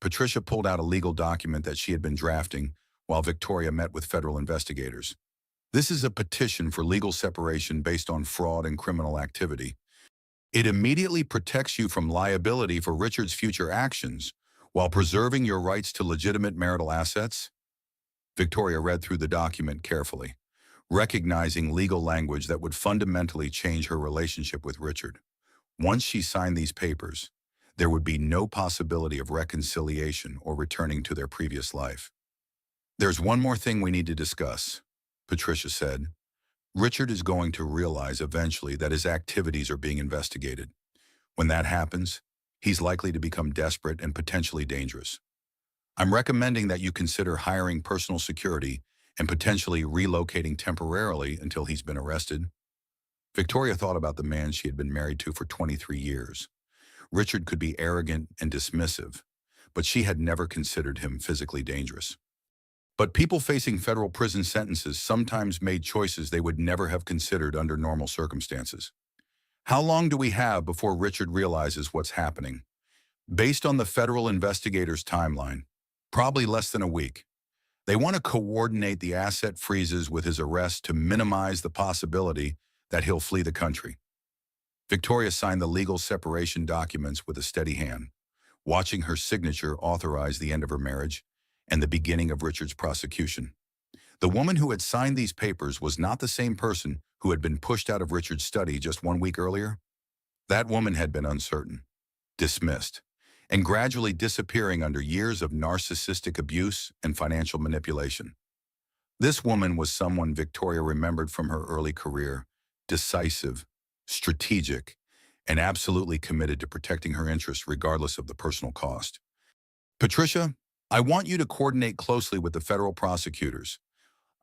Patricia pulled out a legal document that she had been drafting while Victoria met with federal investigators. "This is a petition for legal separation based on fraud and criminal activity. It immediately protects you from liability for Richard's future actions while preserving your rights to legitimate marital assets." Victoria read through the document carefully, recognizing legal language that would fundamentally change her relationship with Richard. Once she signed these papers, there would be no possibility of reconciliation or returning to their previous life. "There's one more thing we need to discuss," Patricia said. "Richard is going to realize eventually that his activities are being investigated. When that happens, he's likely to become desperate and potentially dangerous. I'm recommending that you consider hiring personal security and potentially relocating temporarily until he's been arrested." Victoria thought about the man she had been married to for 23 years. Richard could be arrogant and dismissive, but she had never considered him physically dangerous. But people facing federal prison sentences sometimes made choices they would never have considered under normal circumstances. "How long do we have before Richard realizes what's happening?" Based on the federal investigators' timeline, probably less than a week. They want to coordinate the asset freezes with his arrest to minimize the possibility that he'll flee the country. Victoria signed the legal separation documents with a steady hand, watching her signature authorize the end of her marriage and the beginning of Richard's prosecution. The woman who had signed these papers was not the same person who had been pushed out of Richard's study just 1 week earlier. That woman had been uncertain, dismissed, and gradually disappearing under years of narcissistic abuse and financial manipulation. This woman was someone Victoria remembered from her early career, decisive, strategic, and absolutely committed to protecting her interests regardless of the personal cost. "Patricia, I want you to coordinate closely with the federal prosecutors.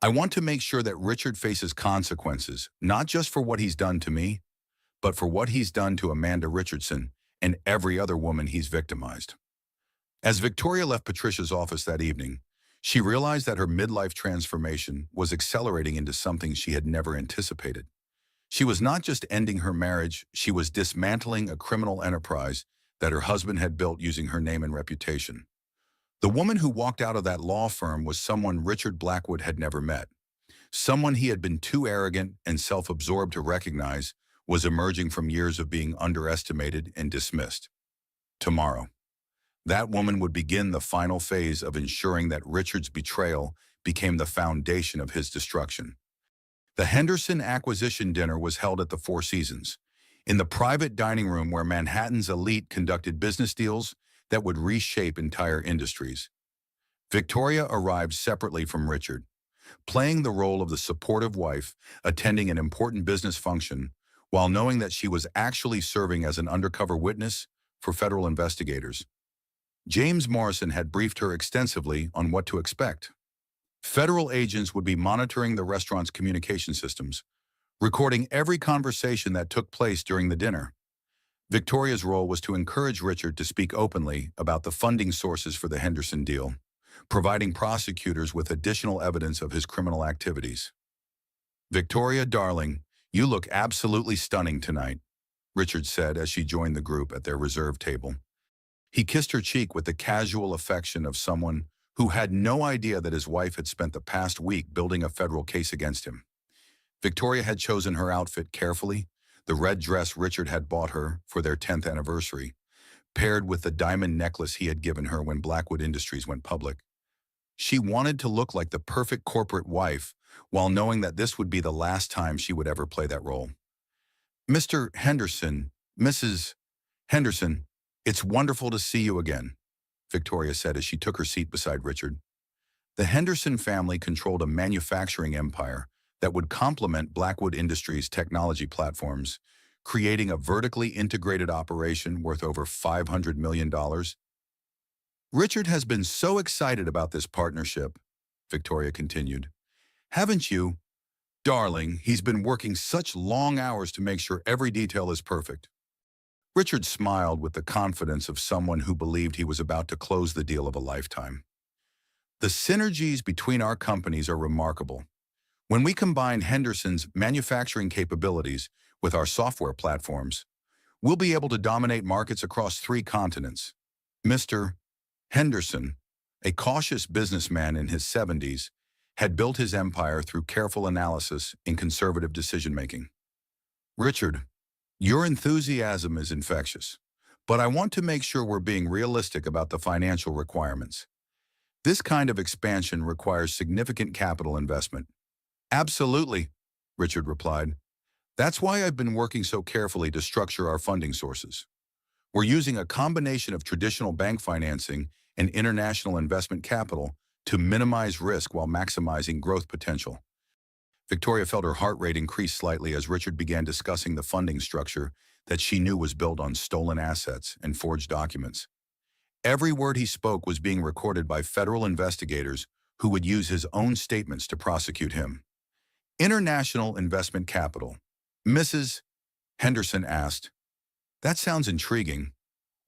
I want to make sure that Richard faces consequences, not just for what he's done to me, but for what he's done to Amanda Richardson and every other woman he's victimized." As Victoria left Patricia's office that evening, she realized that her midlife transformation was accelerating into something she had never anticipated. She was not just ending her marriage, she was dismantling a criminal enterprise that her husband had built using her name and reputation. The woman who walked out of that law firm was someone Richard Blackwood had never met. Someone he had been too arrogant and self-absorbed to recognize was emerging from years of being underestimated and dismissed. Tomorrow, that woman would begin the final phase of ensuring that Richard's betrayal became the foundation of his destruction. The Henderson acquisition dinner was held at the Four Seasons. in the private dining room where Manhattan's elite conducted business deals that would reshape entire industries. Victoria arrived separately from Richard, playing the role of the supportive wife attending an important business function while knowing that she was actually serving as an undercover witness for federal investigators. James Morrison had briefed her extensively on what to expect. Federal agents would be monitoring the restaurant's communication systems, recording every conversation that took place during the dinner. Victoria's role was to encourage Richard to speak openly about the funding sources for the Henderson deal, providing prosecutors with additional evidence of his criminal activities. "Victoria, darling, you look absolutely stunning tonight," Richard said as she joined the group at their reserved table. He kissed her cheek with the casual affection of someone who had no idea that his wife had spent the past week building a federal case against him. Victoria had chosen her outfit carefully, the red dress Richard had bought her for their 10th anniversary, paired with the diamond necklace he had given her when Blackwood Industries went public. She wanted to look like the perfect corporate wife while knowing that this would be the last time she would ever play that role. "Mr. Henderson, Mrs. Henderson, it's wonderful to see you again," Victoria said as she took her seat beside Richard. The Henderson family controlled a manufacturing empire that would complement Blackwood Industries' technology platforms, creating a vertically integrated operation worth over $500 million. "Richard has been so excited about this partnership," Victoria continued. "Haven't you? Darling, he's been working such long hours to make sure every detail is perfect." Richard smiled with the confidence of someone who believed he was about to close the deal of a lifetime. "The synergies between our companies are remarkable. When we combine Henderson's manufacturing capabilities with our software platforms, we'll be able to dominate markets across 3 continents." Mr. Henderson, a cautious businessman in his 70s, had built his empire through careful analysis and conservative decision-making. "Richard, your enthusiasm is infectious, but I want to make sure we're being realistic about the financial requirements. This kind of expansion requires significant capital investment." "Absolutely," Richard replied. "That's why I've been working so carefully to structure our funding sources. We're using a combination of traditional bank financing and international investment capital to minimize risk while maximizing growth potential." Victoria felt her heart rate increase slightly as Richard began discussing the funding structure that she knew was built on stolen assets and forged documents. Every word he spoke was being recorded by federal investigators who would use his own statements to prosecute him. "International investment capital," Mrs. Henderson asked. "That sounds intriguing.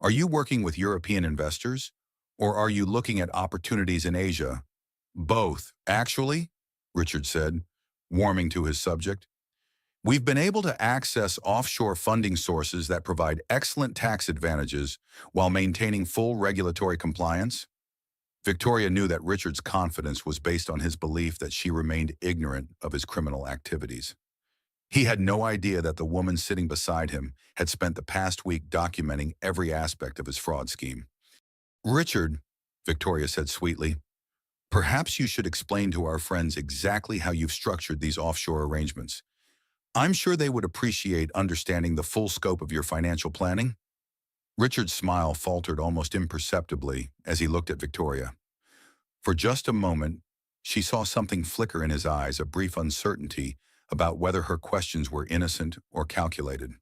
Are you working with European investors, or are you looking at opportunities in Asia?" "Both, actually," Richard said, warming to his subject. "We've been able to access offshore funding sources that provide excellent tax advantages while maintaining full regulatory compliance." Victoria knew that Richard's confidence was based on his belief that she remained ignorant of his criminal activities. He had no idea that the woman sitting beside him had spent the past week documenting every aspect of his fraud scheme. "Richard," Victoria said sweetly, "perhaps you should explain to our friends exactly how you've structured these offshore arrangements. I'm sure they would appreciate understanding the full scope of your financial planning." Richard's smile faltered almost imperceptibly as he looked at Victoria. For just a moment, she saw something flicker in his eyes, a brief uncertainty about whether her questions were innocent or calculated.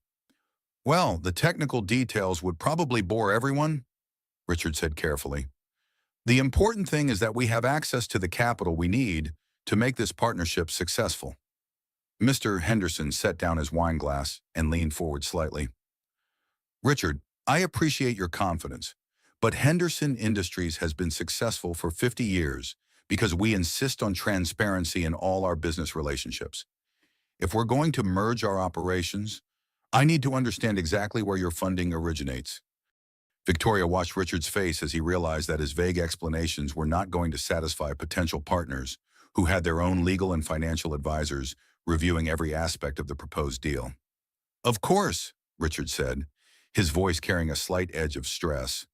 "Well, the technical details would probably bore everyone," Richard said carefully. "The important thing is that we have access to the capital we need to make this partnership successful." Mr. Henderson set down his wine glass and leaned forward slightly. "Richard, I appreciate your confidence, but Henderson Industries has been successful for 50 years because we insist on transparency in all our business relationships. If we're going to merge our operations, I need to understand exactly where your funding originates." Victoria watched Richard's face as he realized that his vague explanations were not going to satisfy potential partners who had their own legal and financial advisors reviewing every aspect of the proposed deal. "Of course," Richard said, his voice carrying a slight edge of stress.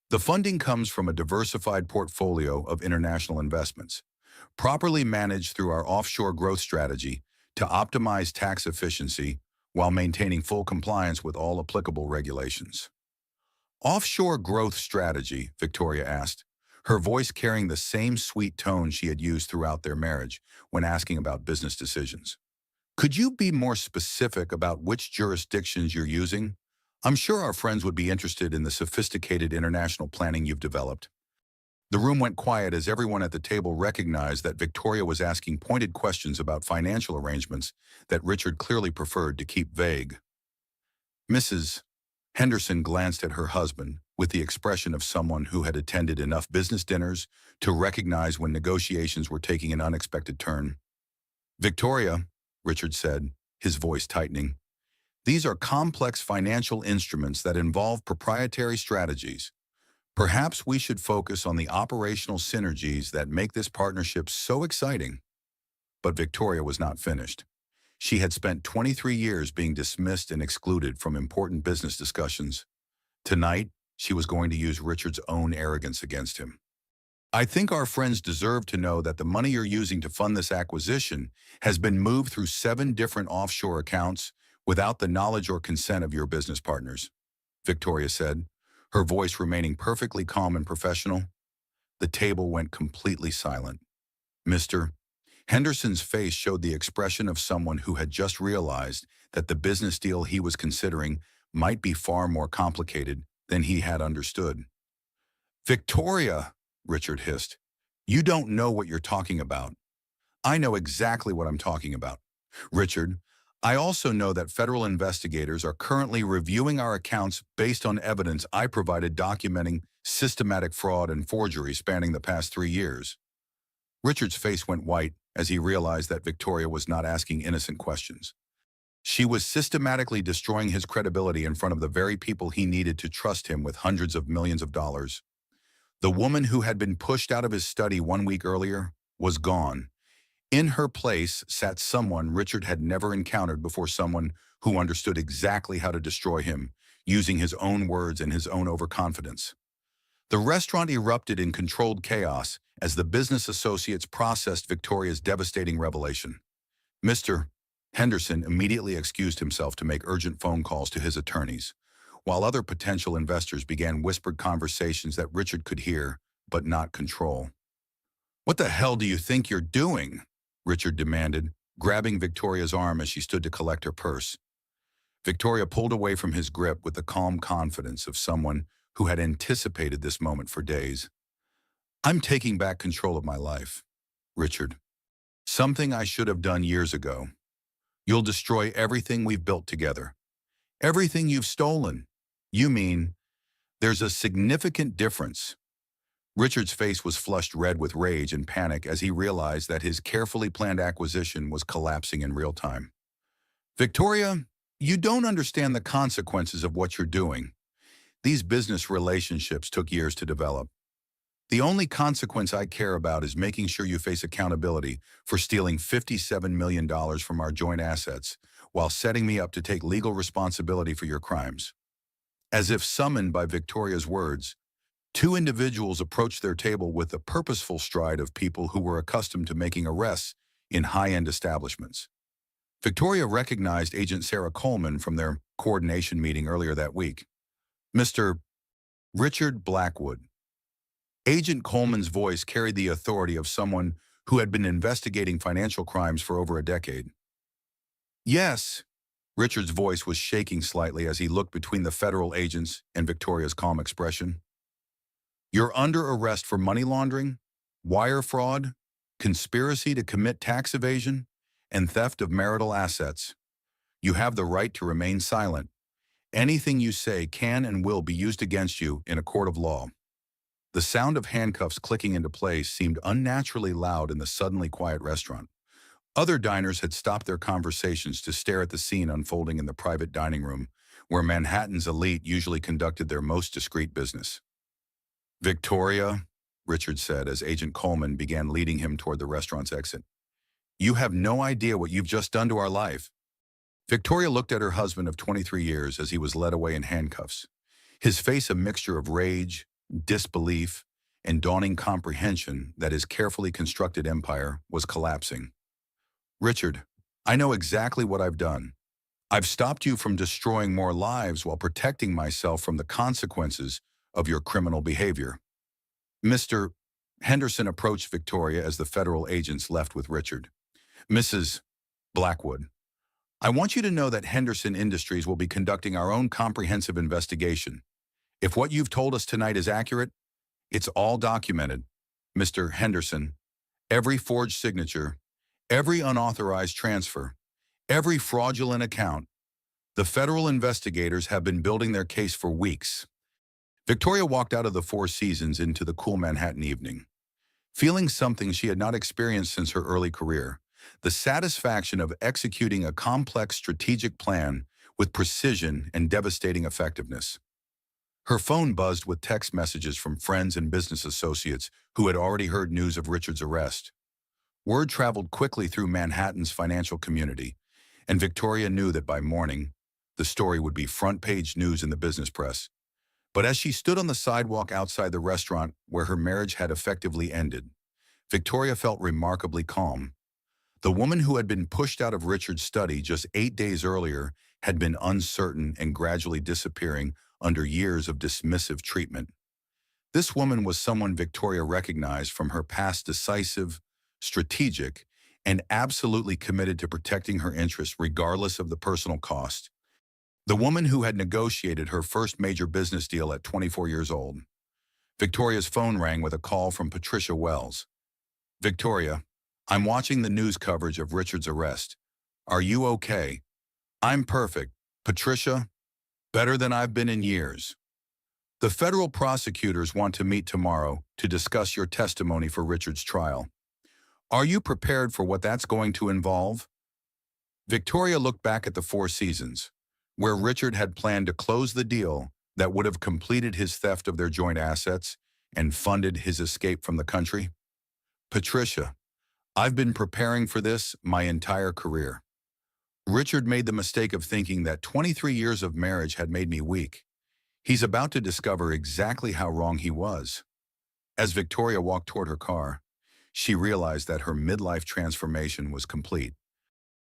"The funding comes from a diversified portfolio of international investments, properly managed through our offshore growth strategy to optimize tax efficiency while maintaining full compliance with all applicable regulations. Offshore growth strategy, Victoria asked, her voice carrying the same sweet tone she had used throughout their marriage when asking about business decisions. Could you be more specific about which jurisdictions you're using? I'm sure our friends would be interested in the sophisticated international planning you've developed. The room went quiet as everyone at the table recognized that Victoria was asking pointed questions about financial arrangements that Richard clearly preferred to keep vague. Mrs. Henderson glanced at her husband with the expression of someone who had attended enough business dinners to recognize when negotiations were taking an unexpected turn. Victoria, Richard said, his voice tightening, these are complex financial instruments that involve proprietary strategies. Perhaps we should focus on the operational synergies that make this partnership so exciting. But Victoria was not finished. She had spent 23 years being dismissed and excluded from important business discussions. Tonight, she was going to use Richard's own arrogance against him. I think our friends deserve to know that the money you're using to fund this acquisition has been moved through 7 different offshore accounts without the knowledge or consent of your business partners, Victoria said, her voice remaining perfectly calm and professional. The table went completely silent. Mr. Henderson's face showed the expression of someone who had just realized that the business deal he was considering might be far more complicated than he had understood. Victoria, Richard hissed, you don't know what you're talking about. I know exactly what I'm talking about. Richard, I also know that federal investigators are currently reviewing our accounts based on evidence I provided documenting systematic fraud and forgery spanning the past 3 years. Richard's face went white as he realized that Victoria was not asking innocent questions. She was systematically destroying his credibility in front of the very people he needed to trust him with hundreds of millions of dollars. The woman who had been pushed out of his study 1 week earlier was gone. In her place sat someone Richard had never encountered before, someone who understood exactly how to destroy him, using his own words and his own overconfidence. The restaurant erupted in controlled chaos as the business associates processed Victoria's devastating revelation. Mr. Henderson immediately excused himself to make urgent phone calls to his attorneys, while other potential investors began whispered conversations that Richard could hear but not control. What the hell do you think you're doing? Richard demanded, grabbing Victoria's arm as she stood to collect her purse. Victoria pulled away from his grip with the calm confidence of someone who had anticipated this moment for days. I'm taking back control of my life, Richard. Something I should have done years ago. You'll destroy everything we've built together. Everything you've stolen. You mean, there's a significant difference. Richard's face was flushed red with rage and panic as he realized that his carefully planned acquisition was collapsing in real time. Victoria, you don't understand the consequences of what you're doing. These business relationships took years to develop. The only consequence I care about is making sure you face accountability for stealing $57 million from our joint assets while setting me up to take legal responsibility for your crimes. As if summoned by Victoria's words, 2 individuals approached their table with the purposeful stride of people who were accustomed to making arrests in high-end establishments. Victoria recognized Agent Sarah Coleman from their coordination meeting earlier that week. Mr. Richard Blackwood. Agent Coleman's voice carried the authority of someone who had been investigating financial crimes for over a decade. Yes. Richard's voice was shaking slightly as he looked between the federal agents and Victoria's calm expression. You're under arrest for money laundering, wire fraud, conspiracy to commit tax evasion, and theft of marital assets. You have the right to remain silent. Anything you say can and will be used against you in a court of law. The sound of handcuffs clicking into place seemed unnaturally loud in the suddenly quiet restaurant. Other diners had stopped their conversations to stare at the scene unfolding in the private dining room, where Manhattan's elite usually conducted their most discreet business. Victoria, Richard said as Agent Coleman began leading him toward the restaurant's exit. You have no idea what you've just done to our life. Victoria looked at her husband of 23 years as he was led away in handcuffs, his face a mixture of rage, disbelief, and dawning comprehension that his carefully constructed empire was collapsing. Richard, I know exactly what I've done. I've stopped you from destroying more lives while protecting myself from the consequences of your criminal behavior. Mr. Henderson approached Victoria as the federal agents left with Richard. Mrs. Blackwood, I want you to know that Henderson Industries will be conducting our own comprehensive investigation. If what you've told us tonight is accurate, it's all documented. Mr. Henderson, every forged signature, every unauthorized transfer, every fraudulent account, the federal investigators have been building their case for weeks. Victoria walked out of the Four Seasons into the cool Manhattan evening, feeling something she had not experienced since her early career, the satisfaction of executing a complex strategic plan with precision and devastating effectiveness. Her phone buzzed with text messages from friends and business associates who had already heard news of Richard's arrest. Word traveled quickly through Manhattan's financial community, and Victoria knew that by morning, the story would be front-page news in the business press. But as she stood on the sidewalk outside the restaurant where her marriage had effectively ended, Victoria felt remarkably calm. The woman who had been pushed out of Richard's study just 8 days earlier had been uncertain and gradually disappearing under years of dismissive treatment. This woman was someone Victoria recognized from her past, decisive, strategic, and absolutely committed to protecting her interests regardless of the personal cost. The woman who had negotiated her first major business deal at 24 years old. Victoria's phone rang with a call from Patricia Wells. Victoria, I'm watching the news coverage of Richard's arrest. Are you okay? I'm perfect. Patricia, better than I've been in years. The federal prosecutors want to meet tomorrow to discuss your testimony for Richard's trial. Are you prepared for what that's going to involve? Victoria looked back at the Four Seasons, where Richard had planned to close the deal that would have completed his theft of their joint assets and funded his escape from the country. Patricia, I've been preparing for this my entire career. Richard made the mistake of thinking that 23 years of marriage had made me weak. He's about to discover exactly how wrong he was. As Victoria walked toward her car, she realized that her midlife transformation was complete.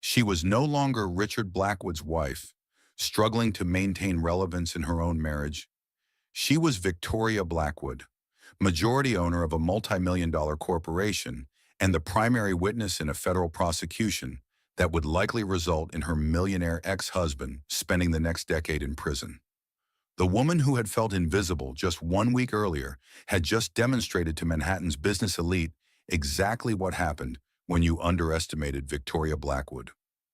She was no longer Richard Blackwood's wife, struggling to maintain relevance in her own marriage. She was Victoria Blackwood, majority owner of a multi-million-dollar corporation and the primary witness in a federal prosecution that would likely result in her millionaire ex-husband spending the next decade in prison. The woman who had felt invisible just 1 week earlier had just demonstrated to Manhattan's business elite exactly what happened when you underestimated Victoria Blackwood.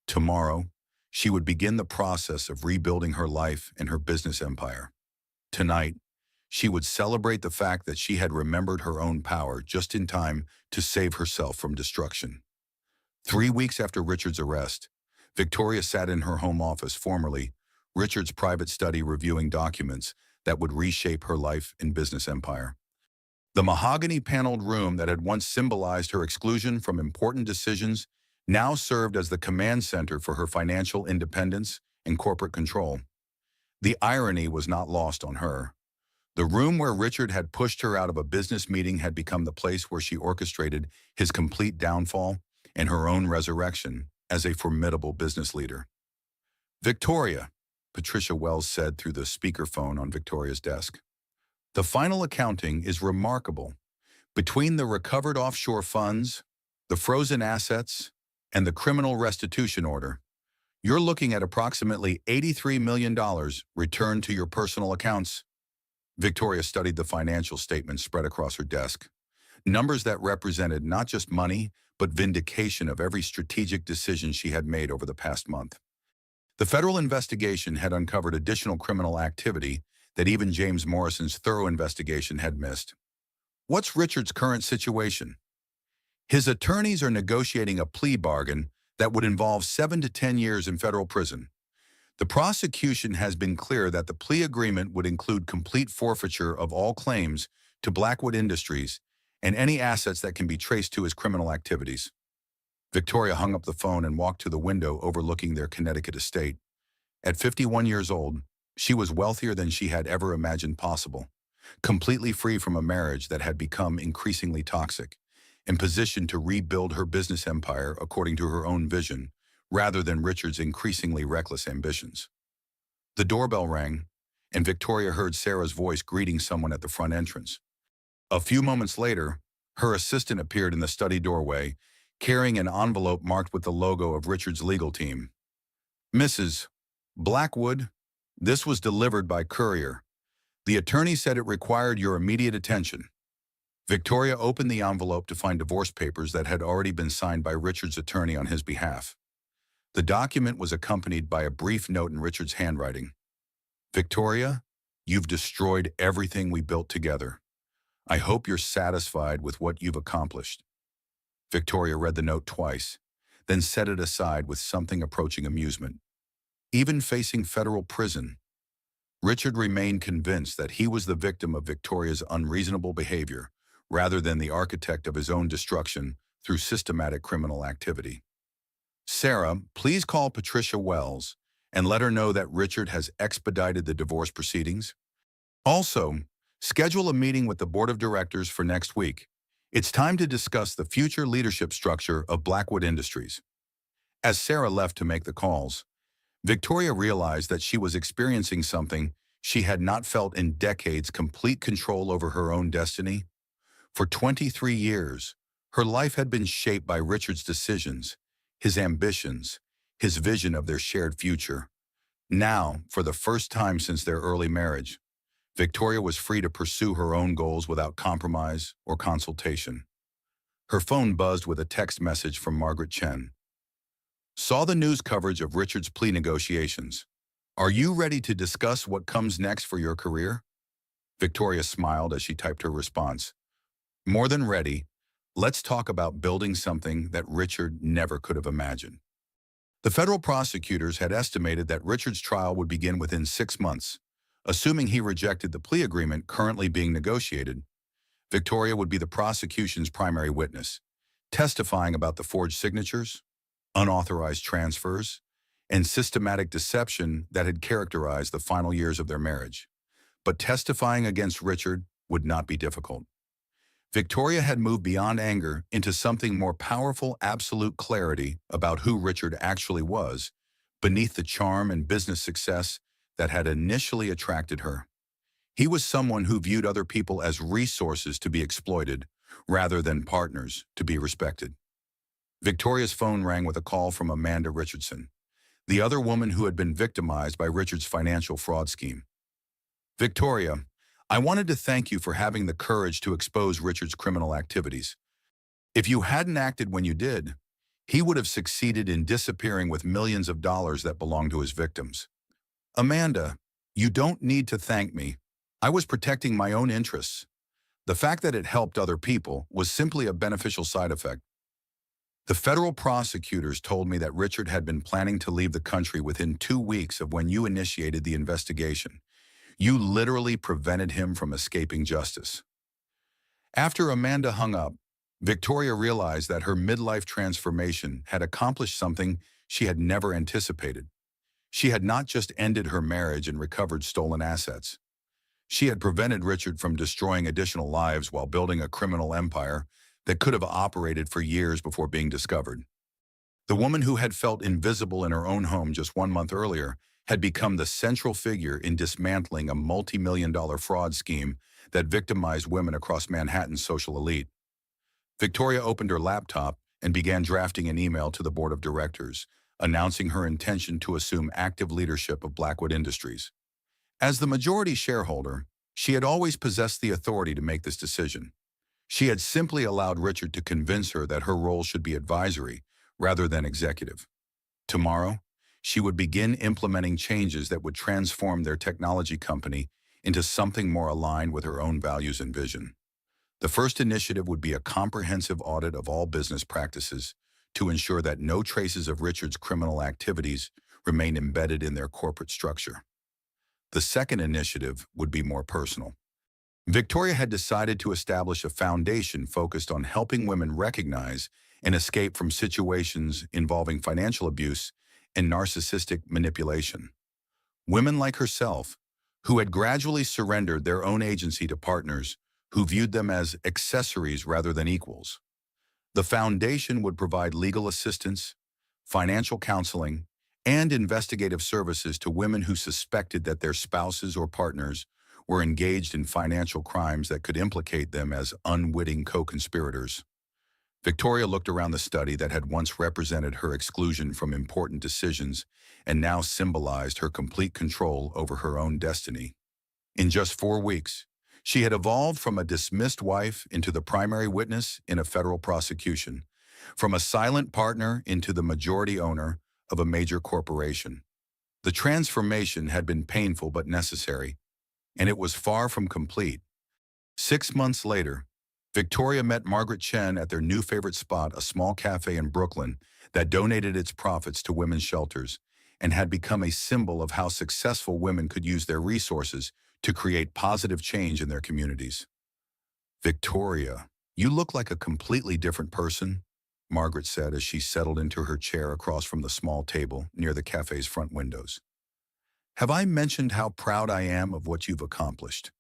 Tomorrow, she would begin the process of rebuilding her life and her business empire. Tonight, she would celebrate the fact that she had remembered her own power just in time to save herself from destruction. 3 weeks after Richard's arrest, Victoria sat in her home office, formerly Richard's private study, reviewing documents that would reshape her life and business empire. The mahogany-paneled room that had once symbolized her exclusion from important decisions now served as the command center for her financial independence and corporate control. The irony was not lost on her. The room where Richard had pushed her out of a business meeting had become the place where she orchestrated his complete downfall and her own resurrection as a formidable business leader. Victoria, Patricia Wells said through the speakerphone on Victoria's desk. The final accounting is remarkable. Between the recovered offshore funds, the frozen assets, and the criminal restitution order, you're looking at approximately $83 million returned to your personal accounts. Victoria studied the financial statements spread across her desk, numbers that represented not just money, but vindication of every strategic decision she had made over the past month. The federal investigation had uncovered additional criminal activity that even James Morrison's thorough investigation had missed. What's Richard's current situation? His attorneys are negotiating a plea bargain that would involve 7 to 10 years in federal prison. The prosecution has been clear that the plea agreement would include complete forfeiture of all claims to Blackwood Industries and any assets that can be traced to his criminal activities. Victoria hung up the phone and walked to the window overlooking their Connecticut estate. At 51 years old, she was wealthier than she had ever imagined possible, completely free from a marriage that had become increasingly toxic, and positioned to rebuild her business empire according to her own vision, rather than Richard's increasingly reckless ambitions. The doorbell rang, and Victoria heard Sarah's voice greeting someone at the front entrance. A few moments later, her assistant appeared in the study doorway, carrying an envelope marked with the logo of Richard's legal team. Mrs. Blackwood, this was delivered by courier. The attorney said it required your immediate attention. Victoria opened the envelope to find divorce papers that had already been signed by Richard's attorney on his behalf. The document was accompanied by a brief note in Richard's handwriting. Victoria, you've destroyed everything we built together. I hope you're satisfied with what you've accomplished. Victoria read the note twice, then set it aside with something approaching amusement. Even facing federal prison, Richard remained convinced that he was the victim of Victoria's unreasonable behavior, rather than the architect of his own destruction through systematic criminal activity. Sarah, please call Patricia Wells and let her know that Richard has expedited the divorce proceedings. Also, schedule a meeting with the board of directors for next week. It's time to discuss the future leadership structure of Blackwood Industries. As Sarah left to make the calls, Victoria realized that she was experiencing something she had not felt in decades: complete control over her own destiny. For 23 years, her life had been shaped by Richard's decisions, his ambitions, his vision of their shared future. Now, for the first time since their early marriage, Victoria was free to pursue her own goals without compromise or consultation. Her phone buzzed with a text message from Margaret Chen. Saw the news coverage of Richard's plea negotiations. Are you ready to discuss what comes next for your career? Victoria smiled as she typed her response. More than ready. Let's talk about building something that Richard never could have imagined. The federal prosecutors had estimated that Richard's trial would begin within 6 months. Assuming he rejected the plea agreement currently being negotiated, Victoria would be the prosecution's primary witness, testifying about the forged signatures, unauthorized transfers, and systematic deception that had characterized the final years of their marriage. But testifying against Richard would not be difficult. Victoria had moved beyond anger into something more powerful: absolute clarity about who Richard actually was, beneath the charm and business success that had initially attracted her. He was someone who viewed other people as resources to be exploited, rather than partners to be respected. Victoria's phone rang with a call from Amanda Richardson, the other woman who had been victimized by Richard's financial fraud scheme. Victoria, I wanted to thank you for having the courage to expose Richard's criminal activities. If you hadn't acted when you did, he would have succeeded in disappearing with millions of dollars that belonged to his victims. Amanda, you don't need to thank me. I was protecting my own interests. The fact that it helped other people was simply a beneficial side effect. The federal prosecutors told me that Richard had been planning to leave the country within 2 weeks of when you initiated the investigation. You literally prevented him from escaping justice. After Amanda hung up, Victoria realized that her midlife transformation had accomplished something she had never anticipated. She had not just ended her marriage and recovered stolen assets. She had prevented Richard from destroying additional lives while building a criminal empire that could have operated for years before being discovered. The woman who had felt invisible in her own home just 1 month earlier had become the central figure in dismantling a multi-million-dollar fraud scheme that victimized women across Manhattan's social elite. Victoria opened her laptop and began drafting an email to the board of directors, announcing her intention to assume active leadership of Blackwood Industries. As the majority shareholder, she had always possessed the authority to make this decision. She had simply allowed Richard to convince her that her role should be advisory rather than executive. Tomorrow, she would begin implementing changes that would transform their technology company into something more aligned with her own values and vision. The first initiative would be a comprehensive audit of all business practices to ensure that no traces of Richard's criminal activities remain embedded in their corporate structure. The second initiative would be more personal. Victoria had decided to establish a foundation focused on helping women recognize and escape from situations involving financial abuse and narcissistic manipulation. Women like herself, who had gradually surrendered their own agency to partners who viewed them as accessories rather than equals. The foundation would provide legal assistance, financial counseling, and investigative services to women who suspected that their spouses or partners were engaged in financial crimes that could implicate them as unwitting co-conspirators. Victoria looked around the study that had once represented her exclusion from important decisions and now symbolized her complete control over her own destiny. In just 4 weeks, she had evolved from a dismissed wife into the primary witness in a federal prosecution, from a silent partner into the majority owner of a major corporation. The transformation had been painful but necessary, and it was far from complete. 6 months later, Victoria met Margaret Chen at their new favorite spot, a small cafe in Brooklyn that donated its profits to women's shelters and had become a symbol of how successful women could use their resources to create positive change in their communities. "Victoria, you look like a completely different person," Margaret said as she settled into her chair across from the small table near the cafe's front windows. "Have I mentioned how proud I am of what you've accomplished?"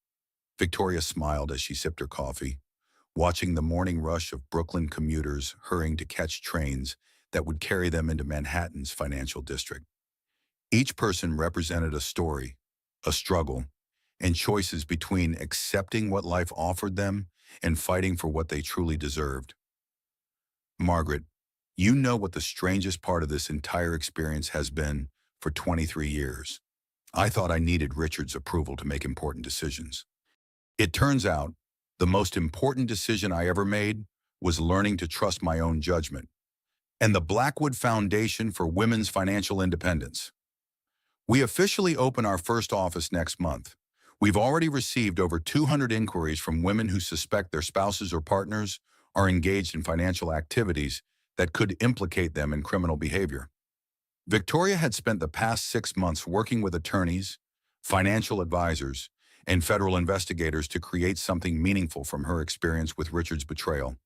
Victoria smiled as she sipped her coffee, watching the morning rush of Brooklyn commuters hurrying to catch trains that would carry them into Manhattan's financial district. Each person represented a story, a struggle, and choices between accepting what life offered them and fighting for what they truly deserved. "Margaret, you know what the strangest part of this entire experience has been for 23 years. I thought I needed Richard's approval to make important decisions. It turns out, the most important decision I ever made was learning to trust my own judgment. And the Blackwood Foundation for Women's Financial Independence. We officially open our first office next month. We've already received over 200 inquiries from women who suspect their spouses or partners are engaged in financial activities that could implicate them in criminal behavior." Victoria had spent the past 6 months working with attorneys, financial advisors, and federal investigators to create something meaningful from her experience with Richard's betrayal.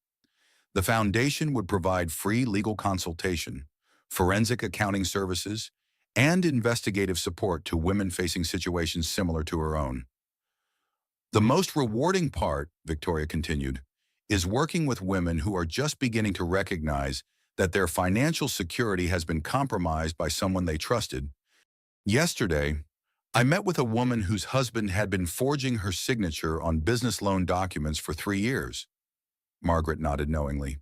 The foundation would provide free legal consultation, forensic accounting services, and investigative support to women facing situations similar to her own. "The most rewarding part," Victoria continued, "is working with women who are just beginning to recognize that their financial security has been compromised by someone they trusted. Yesterday, I met with a woman whose husband had been forging her signature on business loan documents for 3 years. Margaret nodded knowingly.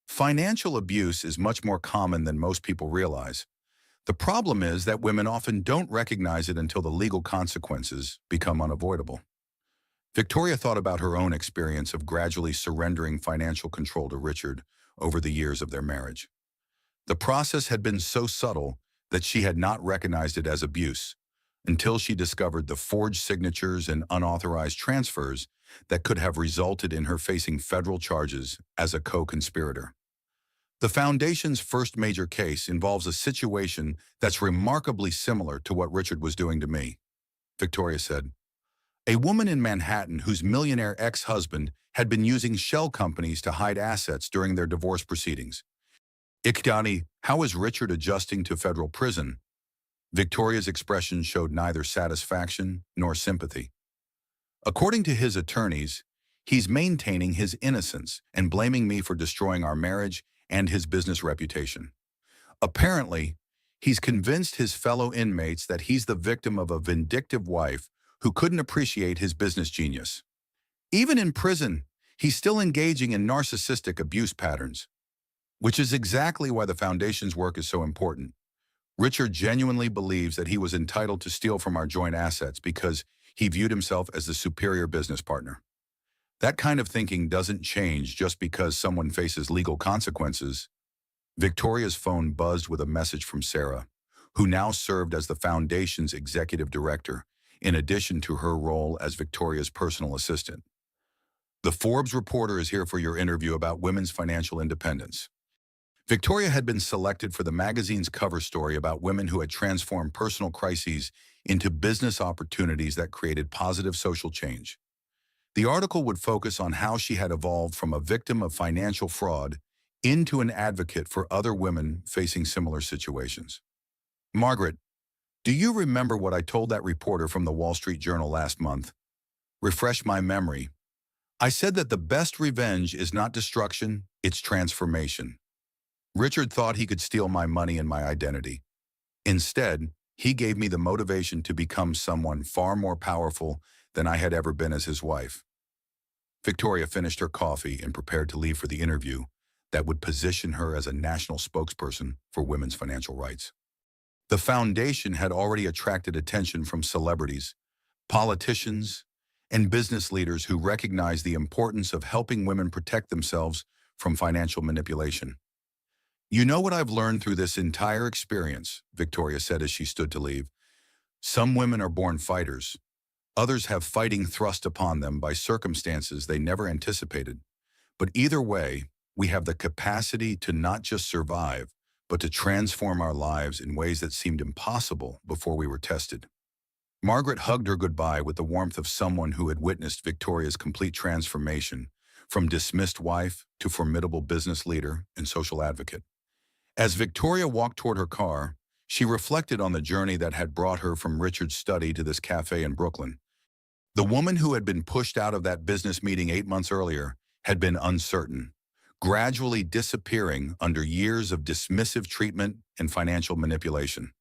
"Financial abuse is much more common than most people realize. The problem is that women often don't recognize it until the legal consequences become unavoidable." Victoria thought about her own experience of gradually surrendering financial control to Richard over the years of their marriage. The process had been so subtle that she had not recognized it as abuse until she discovered the forged signatures and unauthorized transfers that could have resulted in her facing federal charges as a co-conspirator. The Foundation's first major case involves a situation that's remarkably similar to what Richard was doing to me, Victoria said. A woman in Manhattan whose millionaire ex-husband had been using shell companies to hide assets during their divorce proceedings. "Ikdani, how is Richard adjusting to federal prison?" Victoria's expression showed neither satisfaction nor sympathy. "According to his attorneys, he's maintaining his innocence and blaming me for destroying our marriage and his business reputation. Apparently, he's convinced his fellow inmates that he's the victim of a vindictive wife who couldn't appreciate his business genius. Even in prison, he's still engaging in narcissistic abuse patterns, which is exactly why the Foundation's work is so important. Richard genuinely believes that he was entitled to steal from our joint assets because he viewed himself as the superior business partner. That kind of thinking doesn't change just because someone faces legal consequences." Victoria's phone buzzed with a message from Sarah, who now served as the Foundation's executive director, in addition to her role as Victoria's personal assistant. "The Forbes reporter is here for your interview about women's financial independence." Victoria had been selected for the magazine's cover story about women who had transformed personal crises into business opportunities that created positive social change. The article would focus on how she had evolved from a victim of financial fraud into an advocate for other women facing similar situations. "Margaret, do you remember what I told that reporter from the Wall Street Journal last month? Refresh my memory. I said that the best revenge is not destruction, it's transformation. Richard thought he could steal my money and my identity. Instead, he gave me the motivation to become someone far more powerful than I had ever been as his wife. Victoria finished her coffee and prepared to leave for the interview that would position her as a national spokesperson for women's financial rights. The foundation had already attracted attention from celebrities, politicians, and business leaders who recognized the importance of helping women protect themselves from financial manipulation. You know what I've learned through this entire experience, Victoria said as she stood to leave. Some women are born fighters. Others have fighting thrust upon them by circumstances they never anticipated. But either way, we have the capacity to not just survive, but to transform our lives in ways that seemed impossible before we were tested. Margaret hugged her goodbye with the warmth of someone who had witnessed Victoria's complete transformation, from dismissed wife to formidable business leader and social advocate. As Victoria walked toward her car, she reflected on the journey that had brought her from Richard's study to this cafe in Brooklyn. The woman who had been pushed out of that business meeting 8 months earlier had been uncertain, gradually disappearing under years of dismissive treatment and financial manipulation.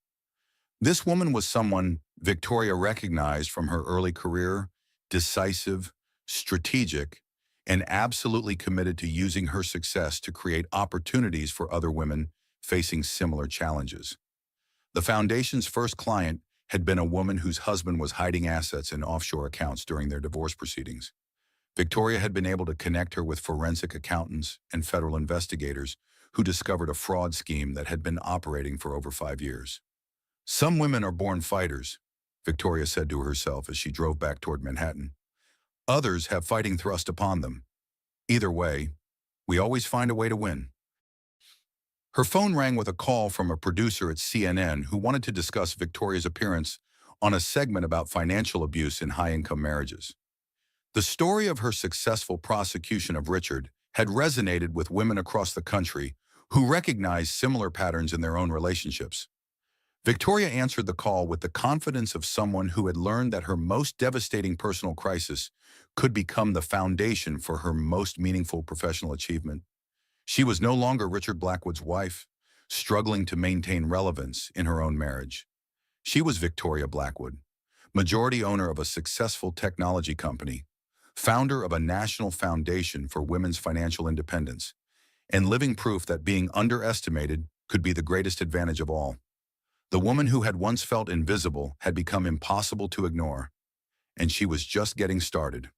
This woman was someone Victoria recognized from her early career, decisive, strategic, and absolutely committed to using her success to create opportunities for other women facing similar challenges. The foundation's first client had been a woman whose husband was hiding assets in offshore accounts during their divorce proceedings. Victoria had been able to connect her with forensic accountants and federal investigators who discovered a fraud scheme that had been operating for over 5 years. Some women are born fighters, Victoria said to herself as she drove back toward Manhattan. Others have fighting thrust upon them. Either way, we always find a way to win. Her phone rang with a call from a producer at CNN who wanted to discuss Victoria's appearance on a segment about financial abuse in high-income marriages. The story of her successful prosecution of Richard had resonated with women across the country who recognized similar patterns in their own relationships. Victoria answered the call with the confidence of someone who had learned that her most devastating personal crisis could become the foundation for her most meaningful professional achievement. She was no longer Richard Blackwood's wife, struggling to maintain relevance in her own marriage. She was Victoria Blackwood, majority owner of a successful technology company, founder of a national foundation for women's financial independence, and living proof that being underestimated could be the greatest advantage of all. The woman who had once felt invisible had become impossible to ignore, and she was just getting started.